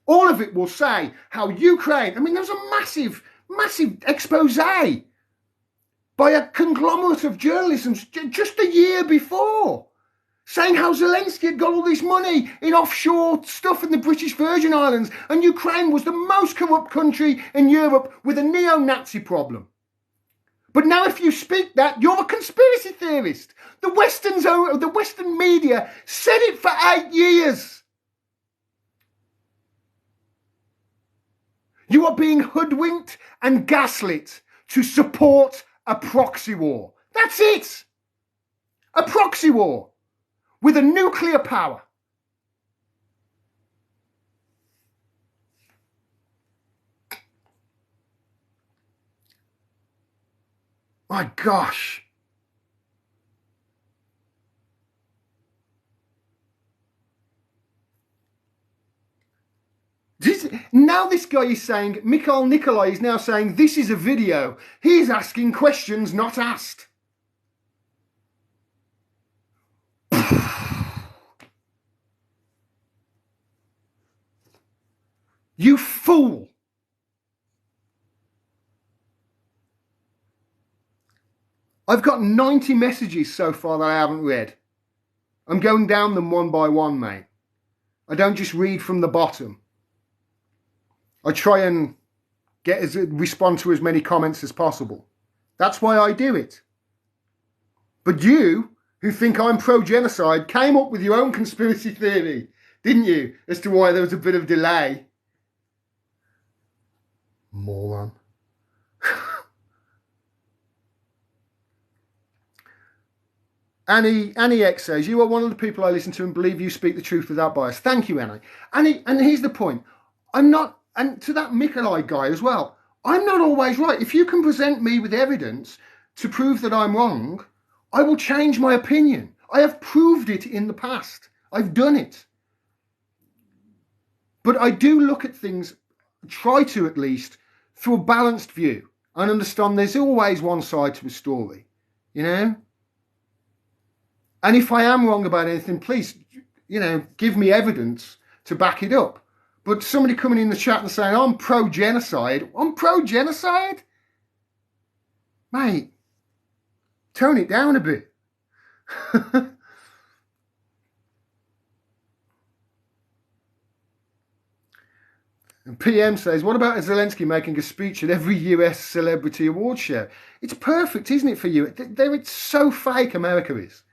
All of it will say how Ukraine, there's a massive expose by a conglomerate of journalism just a year before, saying how Zelensky had got all this money in offshore stuff in the British Virgin Islands, and Ukraine was the most corrupt country in Europe with a neo-Nazi problem. But now if you speak that, you're a conspiracy theorist. The Western media said it for 8 years. You are being hoodwinked and gaslit to support a proxy war. That's it. A proxy war with a nuclear power. My gosh. Now this guy is saying, Mikhail Nikolai is now saying, this is a video. He's asking questions not asked. You fool. I've got 90 messages so far that I haven't read. I'm going down them one by one, mate. I don't just read from the bottom. I try and respond to as many comments as possible. That's why I do it. But you, who think I'm pro-genocide, came up with your own conspiracy theory, didn't you, as to why there was a bit of delay. Moron. Annie X says, you are one of the people I listen to and believe you speak the truth without bias. Thank you, Annie. And here's the point. I'm not, and to that Mikolai guy as well, I'm not always right. If you can present me with evidence to prove that I'm wrong, I will change my opinion. I have proved it in the past. I've done it. But I do look at things, try to at least, through a balanced view and understand there's always one side to a story, you know? And if I am wrong about anything, please, you know, give me evidence to back it up. But somebody coming in the chat and saying, I'm pro-genocide. I'm pro-genocide? Mate, tone it down a bit. And PM says, what about Zelensky making a speech at every US celebrity award show? It's perfect, isn't it, for you? It's so fake, America is.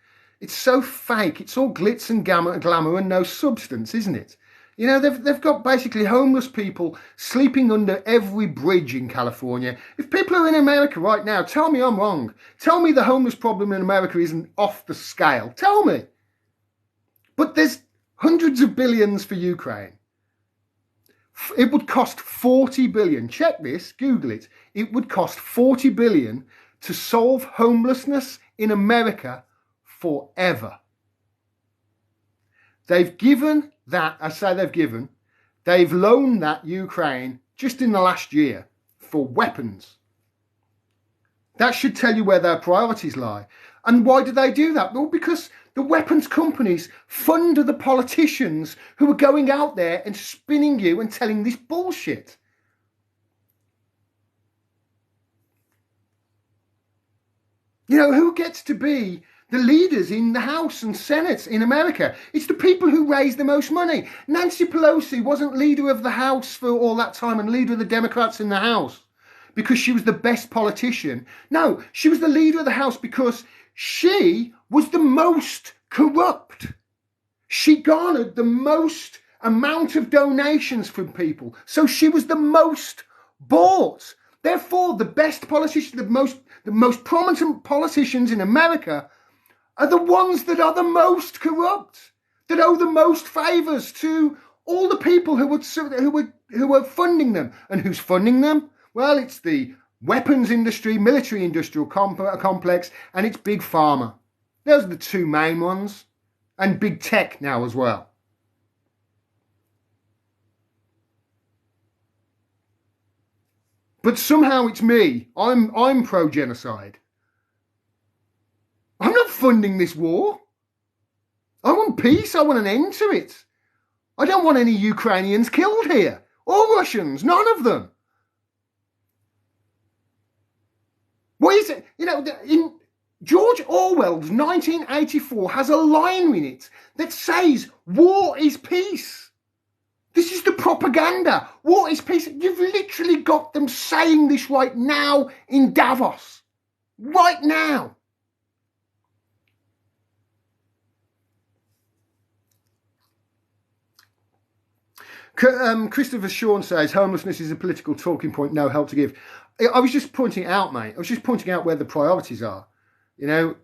It's so fake. It's all glitz and glamour and no substance, isn't it? You know, they've got basically homeless people sleeping under every bridge in California. If people are in America right now, tell me I'm wrong. Tell me the homeless problem in America isn't off the scale. Tell me. But there's hundreds of billions for Ukraine. It would cost 40 billion. Check this, Google it. It would cost 40 billion to solve homelessness in America forever. They've given that, they've loaned that Ukraine just in the last year for weapons. That should tell you where their priorities lie. And why do they do that? Well, because the weapons companies fund the politicians who are going out there and spinning you and telling this bullshit. You know, who gets to be the leaders in the House and Senate in America? It's the people who raise the most money. Nancy Pelosi wasn't leader of the House for all that time and leader of the Democrats in the House because she was the best politician. No, she was the leader of the House because she was the most corrupt. She garnered the most amount of donations from people. So she was the most bought. Therefore, the best politicians, the most prominent politicians in America are the ones that are the most corrupt, that owe the most favours to all the people who were funding them. And who's funding them? Well, it's the weapons industry, military industrial complex, and it's Big Pharma. Those are the two main ones. And Big Tech now as well. But somehow it's me. I'm pro-genocide. I'm not funding this war. I want peace. I want an end to it. I don't want any Ukrainians killed here. Or Russians. None of them. What is it? You know, in George Orwell's 1984 has a line in it that says war is peace. This is the propaganda. War is peace. You've literally got them saying this right now in Davos. Right now. Christopher Sean says, homelessness is a political talking point, no help to give. I was just pointing it out, mate. I was just pointing out where the priorities are. You know,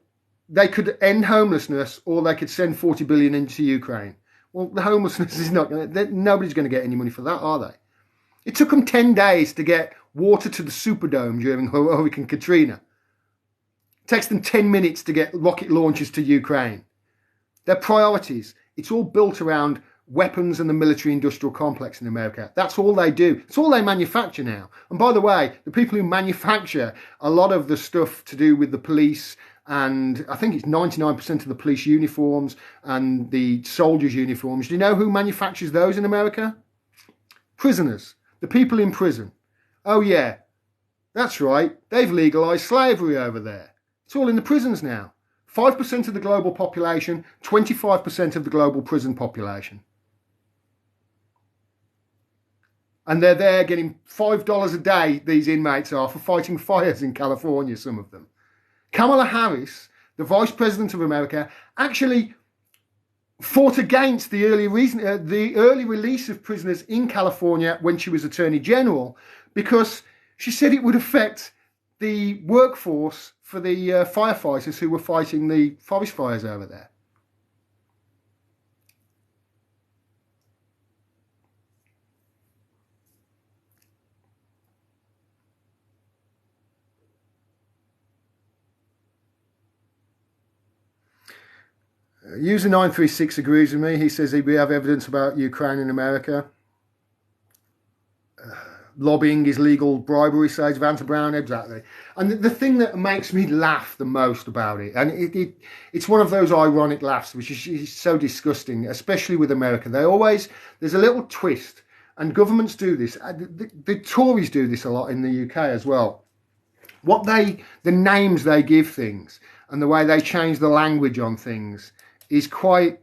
they could end homelessness or they could send 40 billion into Ukraine. Well, the homelessness is not going to, nobody's going to get any money for that, are they? It took them 10 days to get water to the Superdome during Hurricane Katrina. It takes them 10 minutes to get rocket launchers to Ukraine. Their priorities, it's all built around weapons and the military industrial complex in America. That's all they do. It's all they manufacture now. And by the way, the people who manufacture a lot of the stuff to do with the police, and I think it's 99% of the police uniforms and the soldiers' uniforms, do you know who manufactures those in America? Prisoners. The people in prison. Oh yeah, that's right. They've legalised slavery over there. It's all in the prisons now. 5% of the global population, 25% of the global prison population. And they're there getting $5 a day, these inmates are, for fighting fires in California, some of them. Kamala Harris, the Vice President of America, actually fought against the early release of prisoners in California when she was Attorney General, because she said it would affect the workforce for the firefighters who were fighting the forest fires over there. User 936 agrees with me. He says we have evidence about Ukraine in America. Lobbying is legal bribery, says Vanta Brown, exactly. And the thing that makes me laugh the most about it, and it's one of those ironic laughs, which is so disgusting, especially with America. There's a little twist, and governments do this. The Tories do this a lot in the UK as well. The names they give things and the way they change the language on things is quite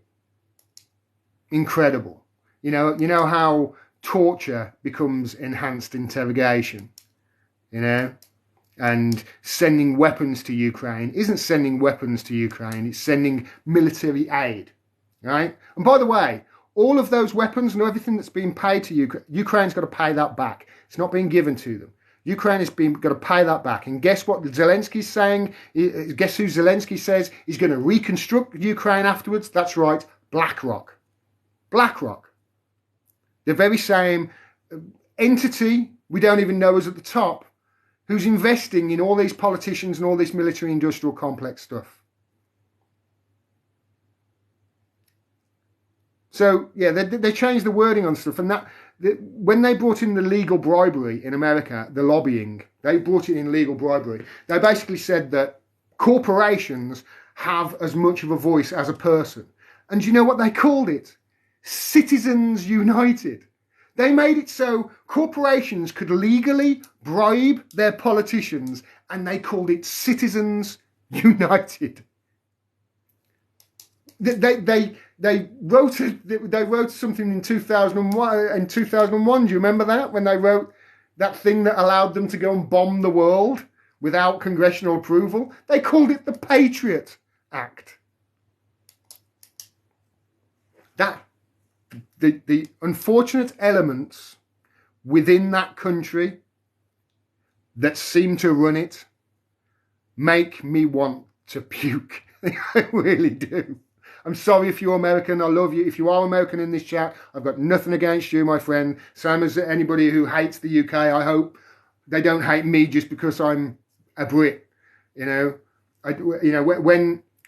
incredible. You know how torture becomes enhanced interrogation, and sending weapons to Ukraine isn't sending weapons to Ukraine, it's sending military aid, right? And by the way, all of those weapons and everything that's being paid to Ukraine, Ukraine's got to pay that back. It's not being given to them. Ukraine has got to pay that back. And guess what Zelensky's saying? Guess who Zelensky says is going to reconstruct Ukraine afterwards? That's right, BlackRock. BlackRock. The very same entity we don't even know is at the top, who's investing in all these politicians and all this military industrial complex stuff. So yeah, they changed the wording on stuff, and when they brought in the legal bribery in America, the lobbying, they brought it in legal bribery. They basically said that corporations have as much of a voice as a person. And do you know what they called it? Citizens United. They made it so corporations could legally bribe their politicians, and they called it Citizens United. They wrote something in 2001. In 2001, do you remember that, when they wrote that thing that allowed them to go and bomb the world without congressional approval? They called it the Patriot Act. The unfortunate elements within that country that seem to run it make me want to puke. I really do. I'm sorry if you're American. I love you. If you are American in this chat, I've got nothing against you, my friend. Same as anybody who hates the UK. I hope they don't hate me just because I'm a Brit.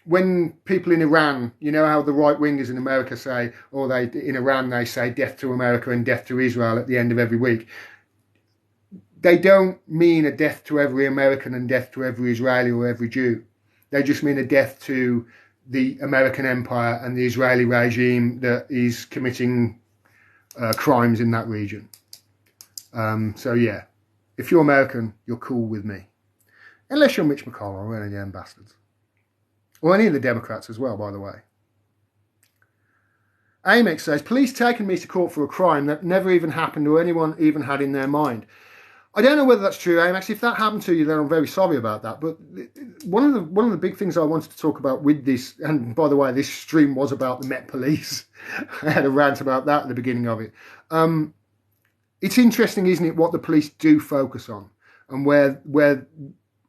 When people in Iran, you know how the right wingers in America say, or in Iran they say death to America and death to Israel at the end of every week. They don't mean a death to every American and death to every Israeli or every Jew. They just mean a death to the American empire and the Israeli regime that is committing crimes in that region. So yeah, if you're American, you're cool with me. Unless you're Mitch McConnell or any of them bastards. Or any of the Democrats as well, by the way. Amex says, police taken me to court for a crime that never even happened or anyone even had in their mind. I don't know whether that's true, Aim. Actually, if that happened to you, then I'm very sorry about that. But one of the big things I wanted to talk about with this, and by the way, this stream was about the Met Police. I had a rant about that at the beginning of it. It's interesting, isn't it, what the police do focus on, and where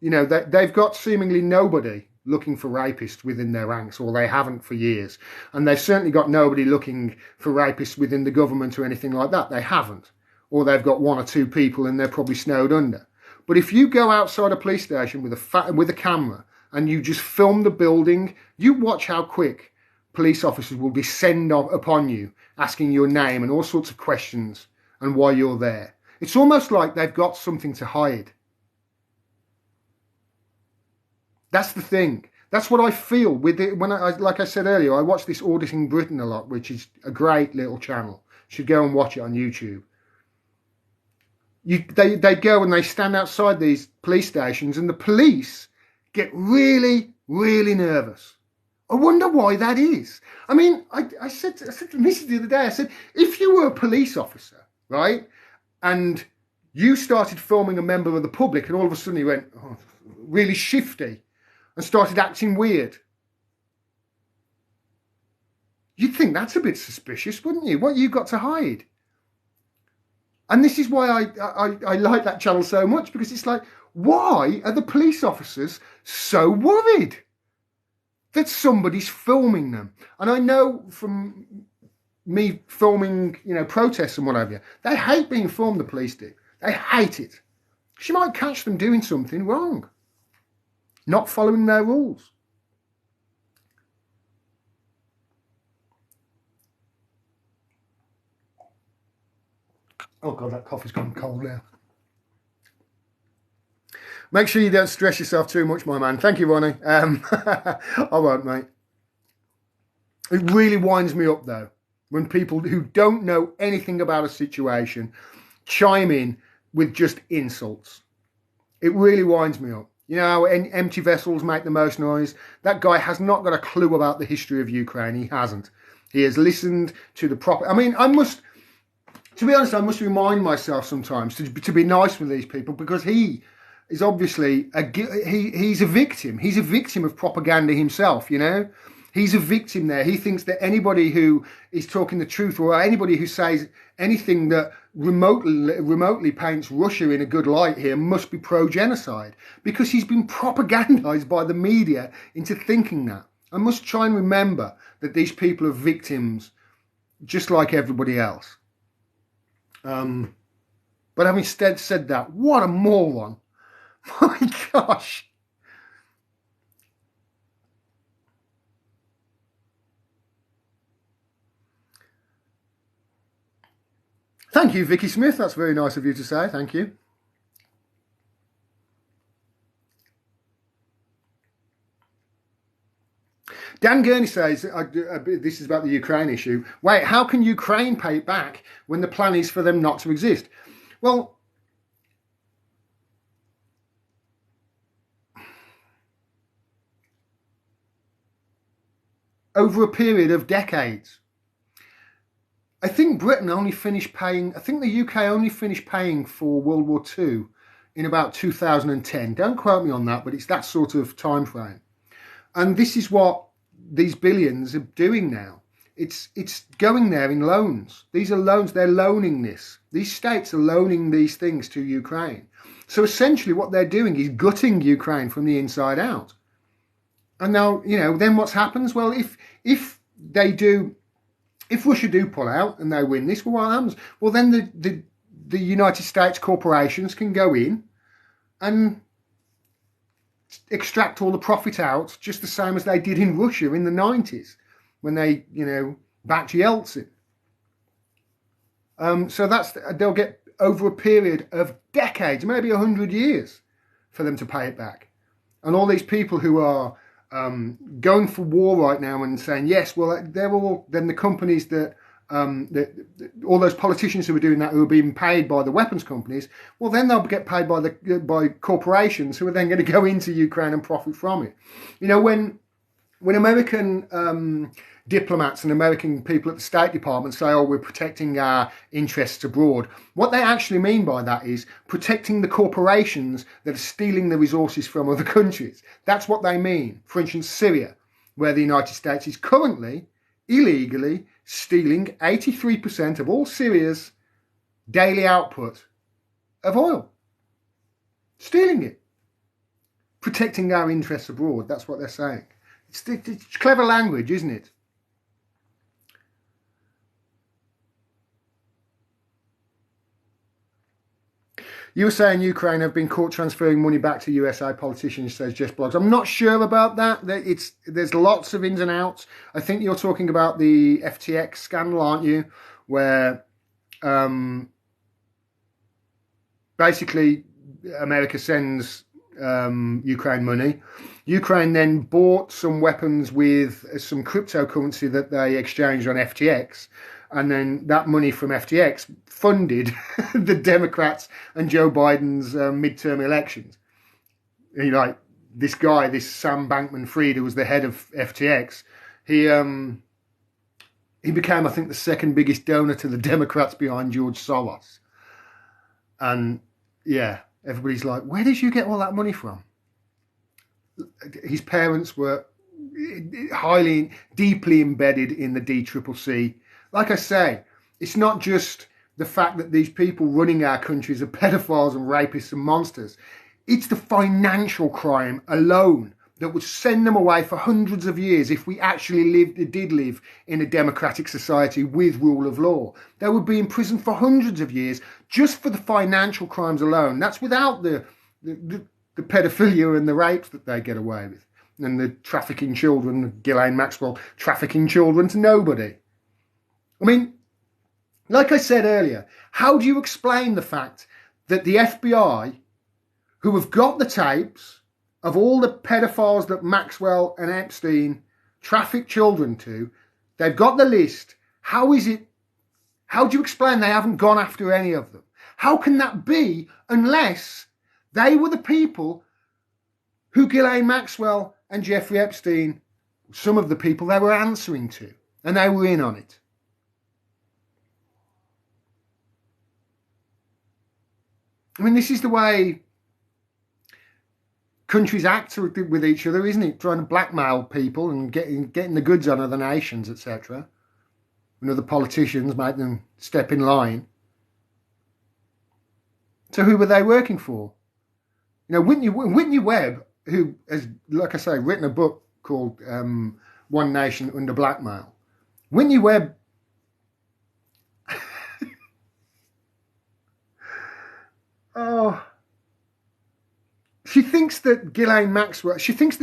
you know they've got seemingly nobody looking for rapists within their ranks, or they haven't for years, and they've certainly got nobody looking for rapists within the government or anything like that. They haven't. Or they've got one or two people and they're probably snowed under. But if you go outside a police station with a camera and you just film the building, you watch how quick police officers will descend upon you, asking your name and all sorts of questions and why you're there. It's almost like they've got something to hide. That's the thing. That's what I feel with it. When like I said earlier, I watch this Auditing Britain a lot, which is a great little channel. You should go and watch it on YouTube. They go and they stand outside these police stations and the police get really, really nervous. I wonder why that is. I mean, I said to Mrs. the other day, I said, if you were a police officer, right, and you started filming a member of the public and all of a sudden he went really shifty and started acting weird, you'd think that's a bit suspicious, wouldn't you? What you got to hide? And this is why I like that channel so much, because it's like, why are the police officers so worried that somebody's filming them? And I know from me filming, you know, protests and what have you, they hate being filmed, the police do. They hate it. Because you might catch them doing something wrong, not following their rules. Oh, God, that coffee's gone cold now. Make sure you don't stress yourself too much, my man. Thank you, Ronnie. I won't, mate. It really winds me up, though, when people who don't know anything about a situation chime in with just insults. It really winds me up. You know how empty vessels make the most noise? That guy has not got a clue about the history of Ukraine. He hasn't. He has listened to the proper... I mean, to be honest, I must remind myself sometimes to be nice with these people, because he is obviously he's a victim. He's a victim of propaganda himself, you know. He's a victim there. He thinks that anybody who is talking the truth, or anybody who says anything that remotely paints Russia in a good light here, must be pro-genocide, because he's been propagandized by the media into thinking that. I must try and remember that these people are victims just like everybody else. But having said that, what a moron. My gosh. Thank you, Vicky Smith. That's very nice of you to say. Thank you. Dan Gurney says, this is about the Ukraine issue. Wait, how can Ukraine pay it back when the plan is for them not to exist? Well, over a period of decades. I think Britain only finished paying, I think the UK only finished paying for World War II in about 2010. Don't quote me on that, but it's that sort of time frame. And this is what these billions are doing now. It's going there in loans. These are loans. They're loaning this. These states are loaning these things to Ukraine. So essentially what they're doing is gutting Ukraine from the inside out. And now, you know, then what happens? Well, if Russia do pull out and they win this, well, what happens? Well, then the United States corporations can go in and extract all the profit out, just the same as they did in Russia in the 90s when they, you know, backed Yeltsin. So they'll get over a period of decades, maybe 100 years, for them to pay it back. And all these people who are going for war right now and saying, yes, well, they're all, then the companies that all those politicians who are doing that, who are being paid by the weapons companies, well, then they'll get paid by corporations who are then going to go into Ukraine and profit from it. You know, when American diplomats and American people at the State Department say, oh, we're protecting our interests abroad. What they actually mean by that is protecting the corporations that are stealing the resources from other countries. That's what they mean. For instance, Syria, where the United States is currently illegally stealing 83% of all Syria's daily output of oil. Stealing it. Protecting our interests abroad. That's what they're saying. It's clever language, isn't it? You were saying Ukraine have been caught transferring money back to USA politicians, says Jess Blogs. I'm not sure about that. There's lots of ins and outs. I think you're talking about the FTX scandal, aren't you? Where basically America sends Ukraine money. Ukraine then bought some weapons with some cryptocurrency that they exchanged on FTX. And then that money from FTX funded the Democrats and Joe Biden's midterm elections. This guy, this Sam Bankman-Fried, who was the head of FTX, he became, I think, the second biggest donor to the Democrats behind George Soros. And yeah, everybody's like, where did you get all that money from? His parents were deeply embedded in the DCCC. Like I say, it's not just the fact that these people running our countries are pedophiles and rapists and monsters. It's the financial crime alone that would send them away for hundreds of years if we actually did live in a democratic society with rule of law. They would be in prison for hundreds of years just for the financial crimes alone. That's without the pedophilia and the rapes that they get away with. And the trafficking children, Ghislaine Maxwell trafficking children to nobody. I mean, like I said earlier, how do you explain the fact that the FBI, who have got the tapes of all the pedophiles that Maxwell and Epstein trafficked children to, they've got the list, how do you explain they haven't gone after any of them? How can that be unless they were the people who Ghislaine Maxwell and Jeffrey Epstein, some of the people they were answering to, and they were in on it? I mean, this is the way countries act with each other, isn't it? Trying to blackmail people and getting the goods on other nations, etc. And other politicians make them step in line. So who were they working for? Whitney Webb, who has, like I say, written a book called One Nation Under Blackmail. Whitney Webb she thinks that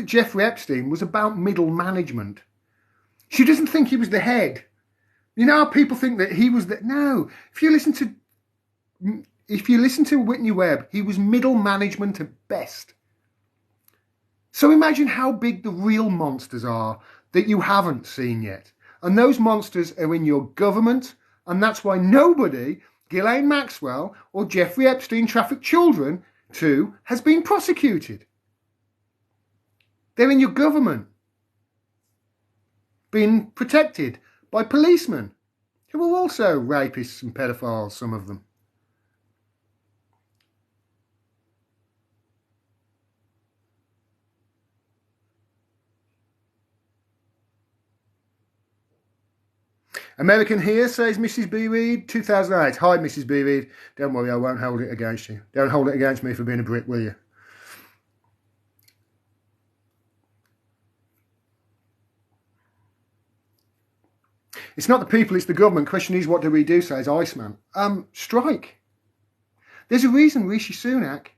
Jeffrey Epstein was about middle management. She doesn't think he was the head. You know how people think that he was the... No. If you listen to Whitney Webb, he was middle management at best. So imagine how big the real monsters are that you haven't seen yet. And those monsters are in your government, and that's why nobody... Ghislaine Maxwell or Jeffrey Epstein trafficked children to has been prosecuted. They're in your government, being protected by policemen who are also rapists and pedophiles, some of them. American here, says Mrs. B. Reed, 2008. Hi, Mrs. B. Reed. Don't worry, I won't hold it against you. Don't hold it against me for being a Brit, will you? It's not the people, it's the government. Question is, what do we do, says Iceman. Strike. There's a reason Rishi Sunak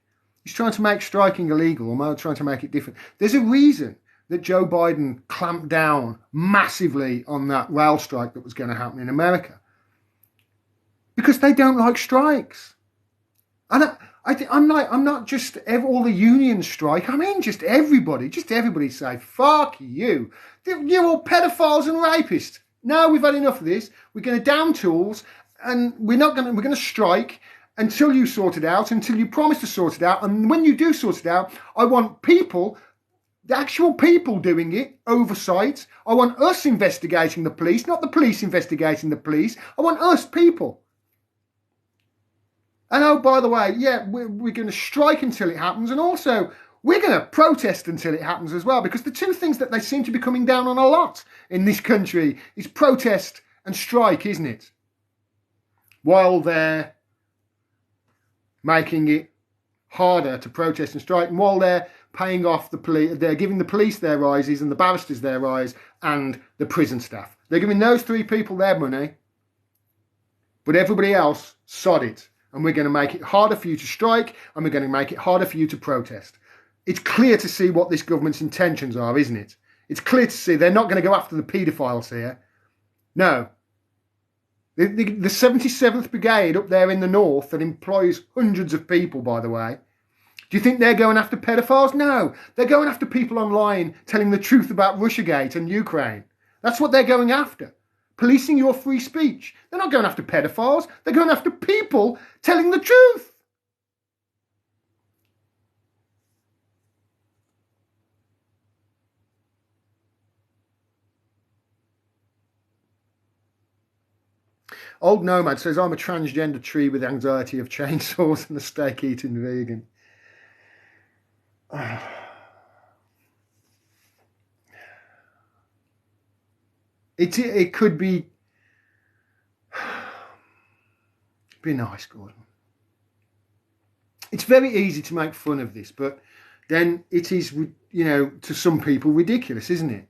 is trying to make striking illegal, or trying to make it different. There's a reason that Joe Biden clamped down massively on that rail strike that was going to happen in America. Because they don't like strikes. And I'm not just all the unions strike. I mean, just everybody say, fuck you. You're all pedophiles and rapists. No, we've had enough of this. We're going to down tools and we're going to strike until you sort it out, until you promise to sort it out. And when you do sort it out, I want people the actual people doing it, oversight. I want us investigating the police, not the police investigating the police. I want us, people. And oh, by the way, yeah, we're going to strike until it happens. And also, we're going to protest until it happens as well. Because the two things that they seem to be coming down on a lot in this country is protest and strike, isn't it? While they're making it harder to protest and strike, and while they're paying off the police, they're giving the police their rises and the barristers their rise and the prison staff. They're giving those three people their money, but everybody else, sod it. And we're going to make it harder for you to strike, and we're going to make it harder for you to protest. It's clear to see what this government's intentions are, isn't it? It's clear to see they're not going to go after the paedophiles here. No. The 77th Brigade up there in the north that employs hundreds of people, by the way, do you think they're going after pedophiles? No. They're going after people online telling the truth about Russiagate and Ukraine. That's what they're going after. Policing your free speech. They're not going after pedophiles. They're going after people telling the truth. Old Nomad says, I'm a transgender tree with anxiety of chainsaws and a steak-eating vegan. It could be nice, Gordon. It's very easy to make fun of this, but then it is, to some people ridiculous, isn't it?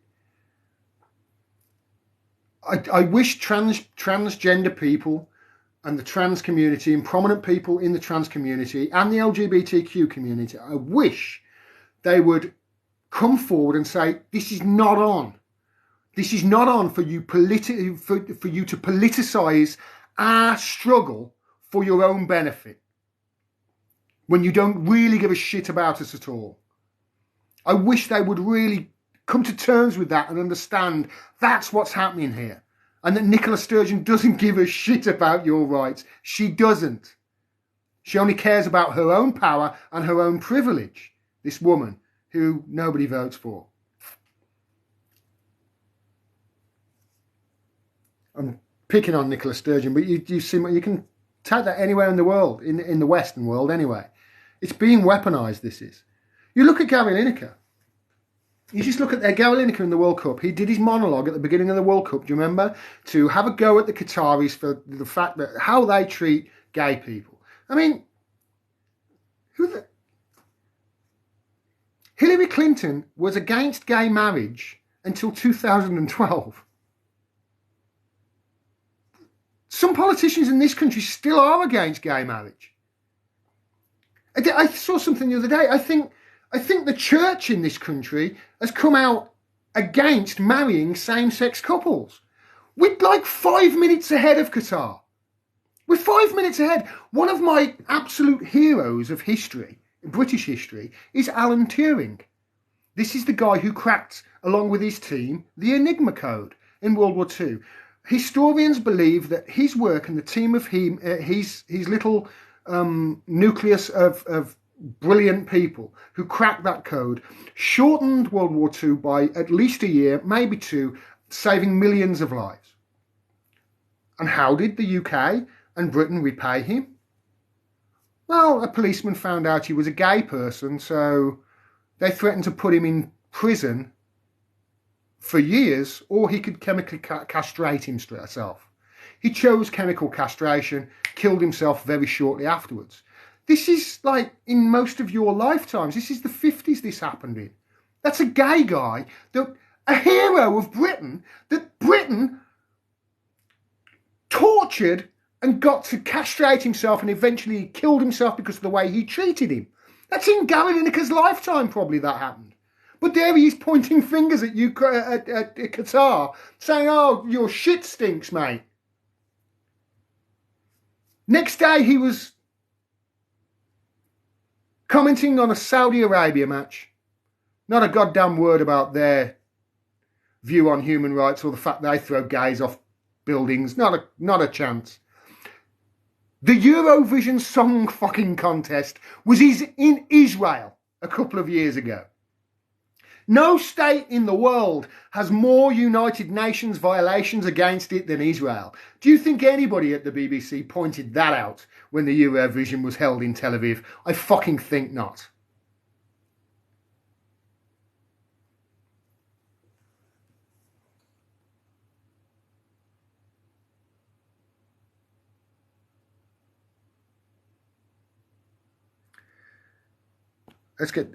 I wish transgender people and the trans community and prominent people in the trans community and the LGBTQ community, I wish they would come forward and say, this is not on. This is not on for you for you to politicise our struggle for your own benefit when you don't really give a shit about us at all. I wish they would really come to terms with that and understand that's what's happening here. And that Nicola Sturgeon doesn't give a shit about your rights. She doesn't. She only cares about her own power and her own privilege. This woman who nobody votes for. I'm picking on Nicola Sturgeon, but you see, you can take that anywhere in the world, in the Western world anyway. It's being weaponised, this is. You look at Gary Lineker. You just look at Gary Lineker in the World Cup. He did his monologue at the beginning of the World Cup, do you remember? To have a go at the Qataris for the fact that how they treat gay people. I mean, Hillary Clinton was against gay marriage until 2012. Some politicians in this country still are against gay marriage. I saw something the other day. I think the church in this country has come out against marrying same-sex couples. We're like 5 minutes ahead of Qatar. We're 5 minutes ahead. One of my absolute heroes of history, British history, is Alan Turing. This is the guy who cracked, along with his team, the Enigma code in World War II. Historians believe that his work and the team of him, his little nucleus of brilliant people who cracked that code, shortened World War II by at least a year, maybe two, saving millions of lives. And how did the UK and Britain repay him? Well, a policeman found out he was a gay person, so they threatened to put him in prison for years, or he could chemically castrate himself. He chose chemical castration, killed himself very shortly afterwards. This is like in most of your lifetimes. This is the 50s this happened in. That's a gay guy, a hero of Britain, that Britain tortured and got to castrate himself and eventually killed himself because of the way he treated him. That's in Gary Lineker's lifetime probably that happened. But there he is pointing fingers at you, at Qatar, saying, oh, your shit stinks, mate. Next day he was commenting on a Saudi Arabia match. Not a goddamn word about their view on human rights or the fact they throw gays off buildings. Not a chance. The Eurovision Song fucking contest was in Israel a couple of years ago. No state in the world has more United Nations violations against it than Israel. Do you think anybody at the BBC pointed that out when the Eurovision was held in Tel Aviv? I fucking think not. Let's get...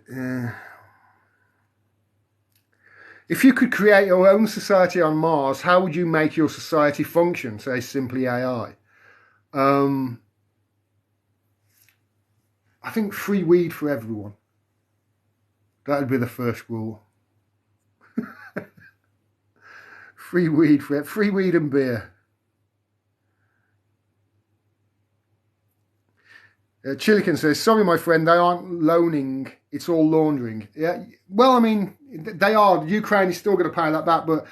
If you could create your own society on Mars, how would you make your society function? Say simply AI. I think free weed for everyone. That would be the first rule. Free weed and beer. Chilican says, sorry, my friend, they aren't loaning. It's all laundering. Yeah, well, I mean, they are. Ukraine is still going to pay that back, but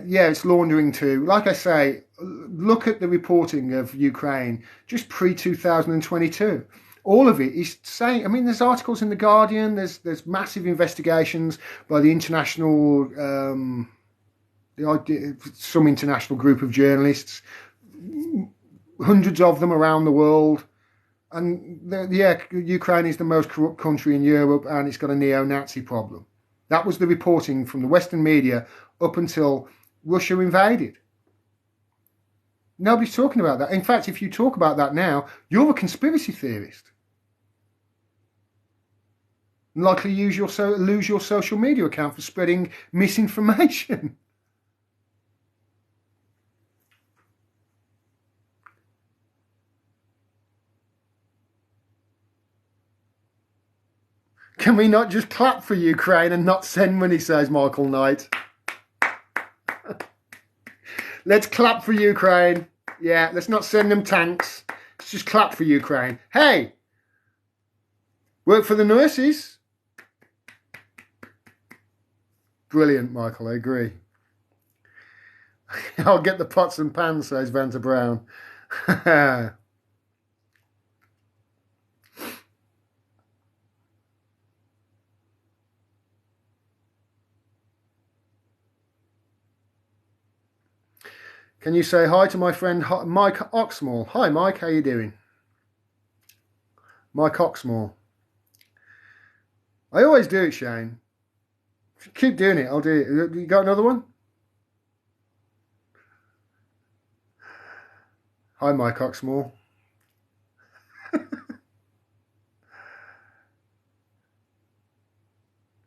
yeah, it's laundering too. Like I say, look at the reporting of Ukraine just pre-2022. All of it is saying, I mean, there's articles in The Guardian, there's massive investigations by the international, some international group of journalists, hundreds of them around the world. And yeah, Ukraine is the most corrupt country in Europe, and it's got a neo-Nazi problem. That was the reporting from the Western media up until Russia invaded. Nobody's talking about that. In fact, if you talk about that now, you're a conspiracy theorist. And likely lose your social media account for spreading misinformation. Can we not just clap for Ukraine and not send money, says Michael Knight. Let's clap for Ukraine. Yeah, let's not send them tanks. Let's just clap for Ukraine. Hey, work for the nurses. Brilliant, Michael, I agree. I'll get the pots and pans, says Vanta Brown. Can you say hi to my friend Mike Oxmall? Hi, Mike. How you doing? Mike Oxmall. I always do it, Shane. Keep doing it. I'll do it. You got another one? Hi, Mike Oxmall.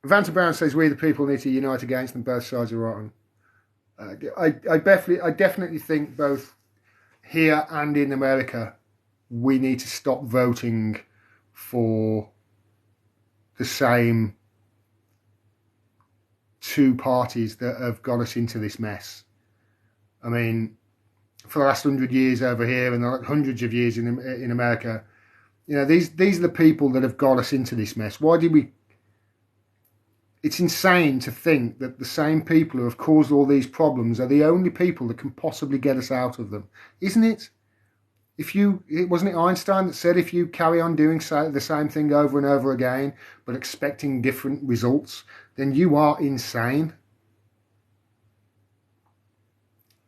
Vanta Brown says we the people need to unite against them. Both sides are rotten. I definitely think both here and in America, we need to stop voting for the same two parties that have got us into this mess. I mean, for the last 100 years over here and hundreds of years in America, you know, these are the people that have got us into this mess. Why did we? It's insane to think that the same people who have caused all these problems are the only people that can possibly get us out of them, isn't it? Wasn't it Einstein that said if you carry on doing the same thing over and over again, but expecting different results, then you are insane.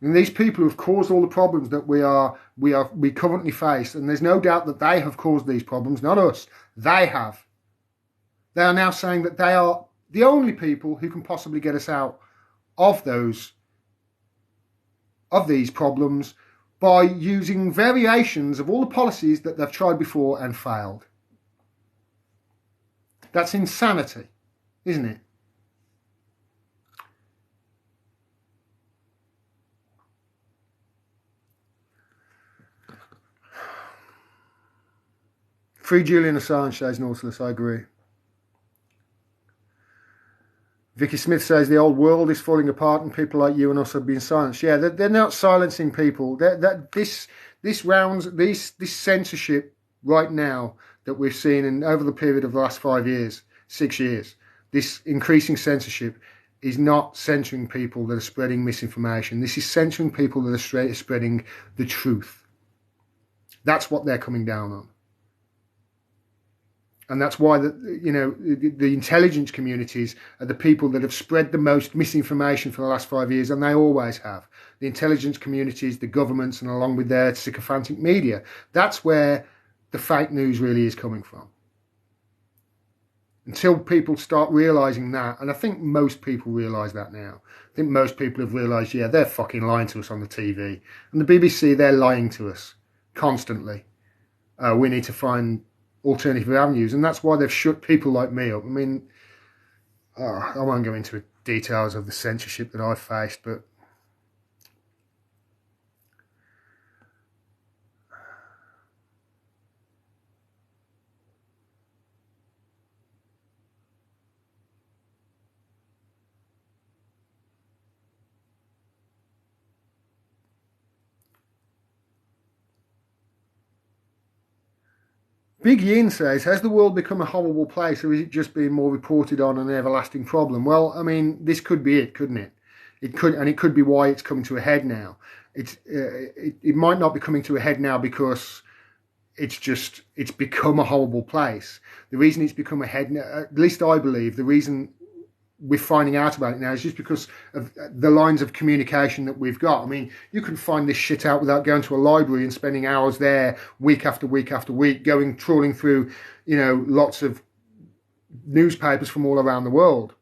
And these people who have caused all the problems that we currently face, and there's no doubt that they have caused these problems, not us. They have. They are now saying that they are the only people who can possibly get us out of these problems by using variations of all the policies that they've tried before and failed. That's insanity, isn't it? Free Julian Assange, says Nautilus, I agree. Vicky Smith says the old world is falling apart and people like you and us have been silenced. Yeah, they're not silencing people. This censorship right now that we've seen over the period of the last 6 years, this increasing censorship is not censoring people that are spreading misinformation. This is censoring people that are spreading the truth. That's what they're coming down on. And that's why the intelligence communities are the people that have spread the most misinformation for the last 5 years, and they always have. The intelligence communities, the governments, and along with their sycophantic media. That's where the fake news really is coming from. Until people start realising that, and I think most people realise that now. I think most people have realised, yeah, they're fucking lying to us on the TV. And the BBC, they're lying to us constantly. We need to find alternative avenues, and that's why they've shut people like me up. I mean, I won't go into details of the censorship that I've faced, but Big Yin says, has the world become a horrible place, or is it just being more reported on an everlasting problem? Well, I mean, this could be it, couldn't it? It could, and it could be why it's coming to a head now. It might not be coming to a head now because it's become a horrible place. The reason it's become a head, at least I believe, the reason we're finding out about it now is just because of the lines of communication that we've got. I mean, you can find this shit out without going to a library and spending hours there week after week after week, trawling through, lots of newspapers from all around the world.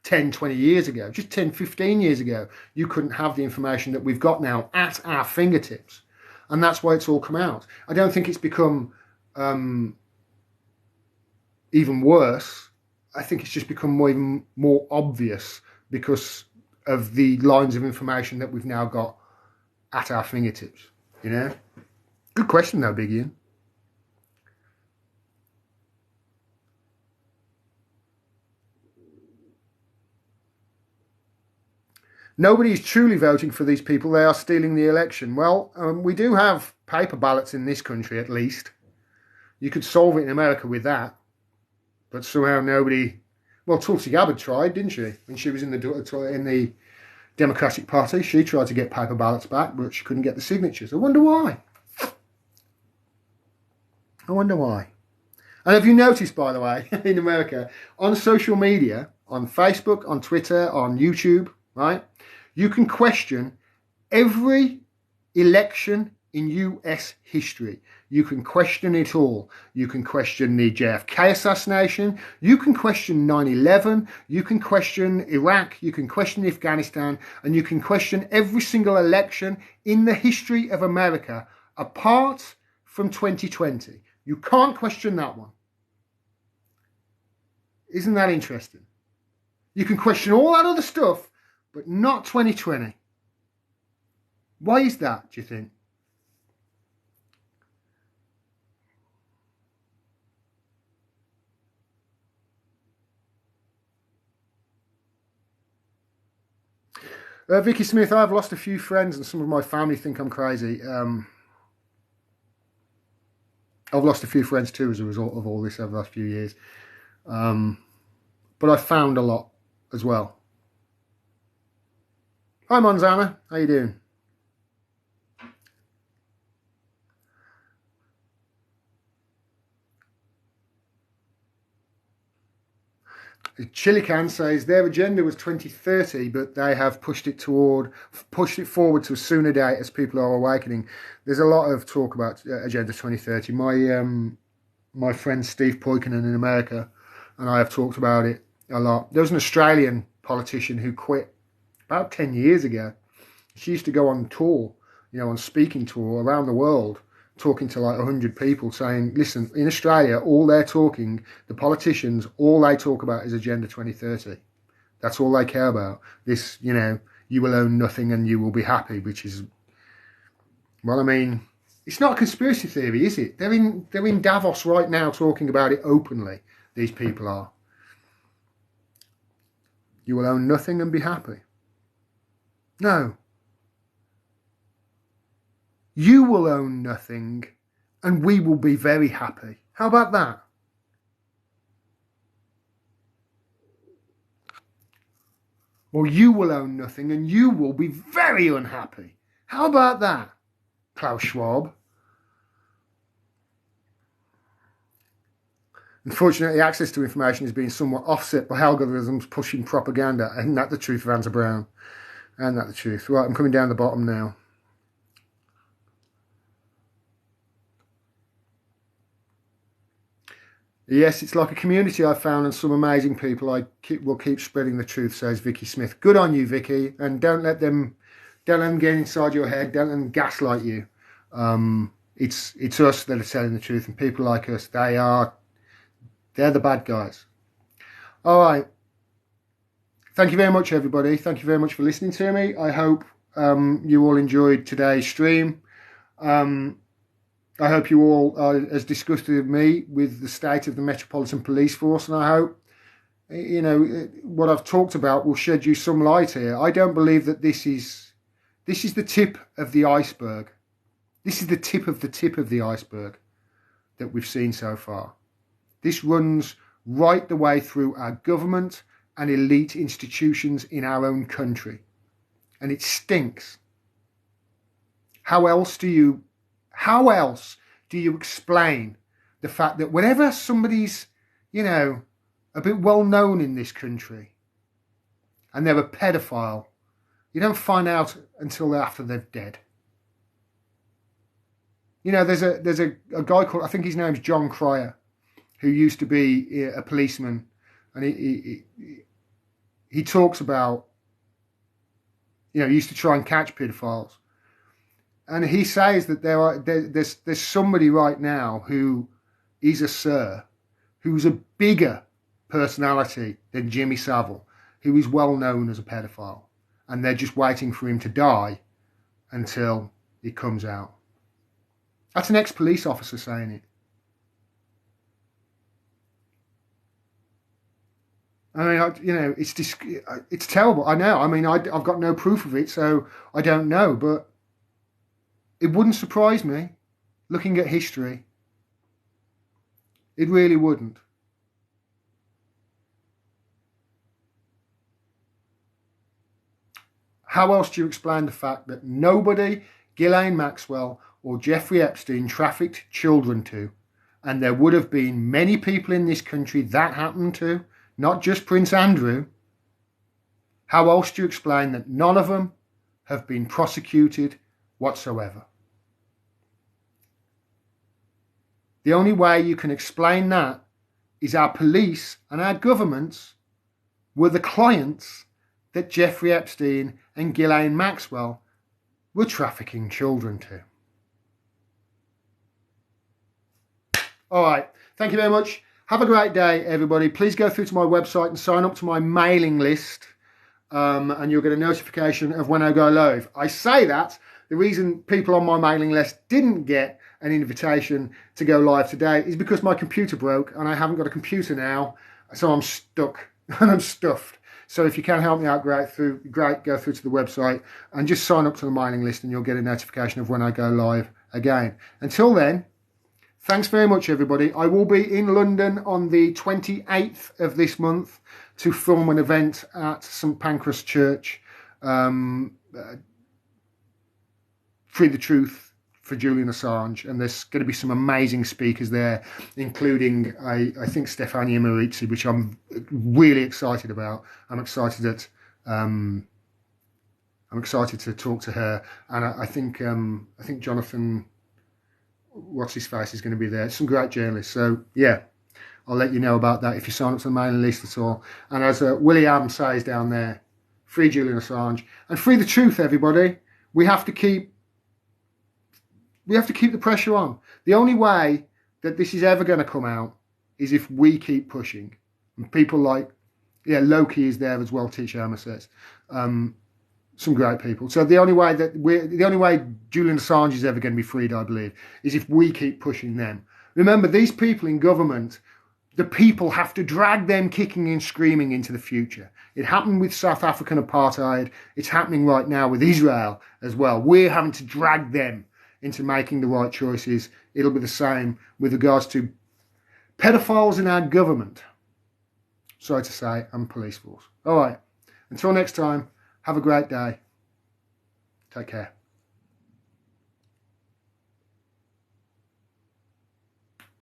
10, 20 years ago, just 10, 15 years ago, you couldn't have the information that we've got now at our fingertips. And that's why it's all come out. I don't think it's become even worse. I think it's just become even more obvious because of the lines of information that we've now got at our fingertips, Good question though, Big Ian. Nobody is truly voting for these people. They are stealing the election. Well, we do have paper ballots in this country, at least. You could solve it in America with that. But somehow nobody... Well, Tulsi Gabbard tried, didn't she? When she was in the Democratic Party, she tried to get paper ballots back, but she couldn't get the signatures. I wonder why. And have you noticed, by the way, in America, on social media, on Facebook, on Twitter, on YouTube, right? You can question every election in US history. You can question it all. You can question the JFK assassination. You can question 9/11. You can question Iraq. You can question Afghanistan. And you can question every single election in the history of America apart from 2020. You can't question that one. Isn't that interesting? You can question all that other stuff, but not 2020. Why is that, do you think? Vicky Smith, I've lost a few friends and some of my family think I'm crazy. I've lost a few friends too as a result of all this over the last few years. But I found a lot as well. Hi Monzana, how you doing? Chilican says their agenda was 2030, but they have pushed it forward to a sooner date as people are awakening. There's a lot of talk about Agenda 2030. My friend Steve Poikonen in America and I have talked about it a lot. There was an Australian politician who quit about 10 years ago. She used to go on tour, on speaking tour around the world, talking to like 100 people saying, listen, in Australia, all they're talking, the politicians, all they talk about is Agenda 2030. That's all they care about. This, you will own nothing and you will be happy, which is, well, I mean, it's not a conspiracy theory, is it? They're in Davos right now talking about it openly. These people are. You will own nothing and be happy. No. You will own nothing and we will be very happy. How about that? Or you will own nothing and you will be very unhappy. How about that, Klaus Schwab? Unfortunately, access to information is being somewhat offset by algorithms pushing propaganda. Isn't that the truth, Vanessa Brown? Isn't that the truth? Right, I'm coming down the bottom now. Yes, it's like a community I've found and some amazing people. Will keep spreading the truth, says Vicky Smith. Good on you, Vicky. And don't let them get inside your head. Don't let them gaslight you. It's us that are telling the truth, and people like us, they're the bad guys. All right. Thank you very much, everybody. Thank you very much for listening to me. I hope you all enjoyed today's stream. I hope you all are as disgusted as me with the state of the Metropolitan Police Force, and I hope, you know, what I've talked about will shed you some light here. I don't believe that this is the tip of the iceberg. This is the tip of the iceberg that we've seen so far. This runs right the way through our government and elite institutions in our own country, and it stinks. How else do you explain the fact that whenever somebody's, you know, a bit well known in this country and they're a pedophile, you don't find out until after they're dead? You know, there's a guy called, I think his name's John Cryer, who used to be a policeman, and he talks about, you know, he used to try and catch pedophiles. And he says that there's somebody right now who is a sir, who's a bigger personality than Jimmy Savile, who is well known as a pedophile, and they're just waiting for him to die until it comes out. That's an ex-police officer saying it. I mean, you know, it's terrible. I know. I mean, I've got no proof of it, so I don't know, but it wouldn't surprise me, looking at history. It really wouldn't. How else do you explain the fact that nobody Ghislaine Maxwell or Jeffrey Epstein trafficked children to, and there would have been many people in this country that happened to, not just Prince Andrew? How else do you explain that none of them have been prosecuted whatsoever? The only way you can explain that is our police and our governments were the clients that Jeffrey Epstein and Ghislaine Maxwell were trafficking children to. All right. Thank you very much. Have a great day, everybody. Please go through to my website and sign up to my mailing list, and you'll get a notification of when I go live. I say that the reason people on my mailing list didn't get an invitation to go live today is because my computer broke and I haven't got a computer now, so I'm stuck and I'm stuffed. So if you can help me out, great. Go through to the website and just sign up to the mailing list, and you'll get a notification of when I go live again. Until then, thanks very much, everybody. I will be in London on the 28th of this month to film an event at St Pancras Church, Free the Truth for Julian Assange, and there's going to be some amazing speakers there, including I think Stefania Marizzi, which I'm really excited about. I'm excited to talk to her, and I think Jonathan, what's his face, is going to be there. Some great journalists. So yeah, I'll let you know about that if you sign up to the mailing list at all. And as Willie Adams says down there, free Julian Assange and free the truth, everybody. We have to keep the pressure on. The only way that this is ever going to come out is if we keep pushing. And people like, Loki is there as well, Teach Irma says. Some great people. So the only way Julian Assange is ever going to be freed, I believe, is if we keep pushing them. Remember, these people in government, the people have to drag them kicking and screaming into the future. It happened with South African apartheid. It's happening right now with Israel as well. We're having to drag them into making the right choices. It'll be the same with regards to pedophiles in our government. Sorry to say, and police force. All right. Until next time, have a great day. Take care.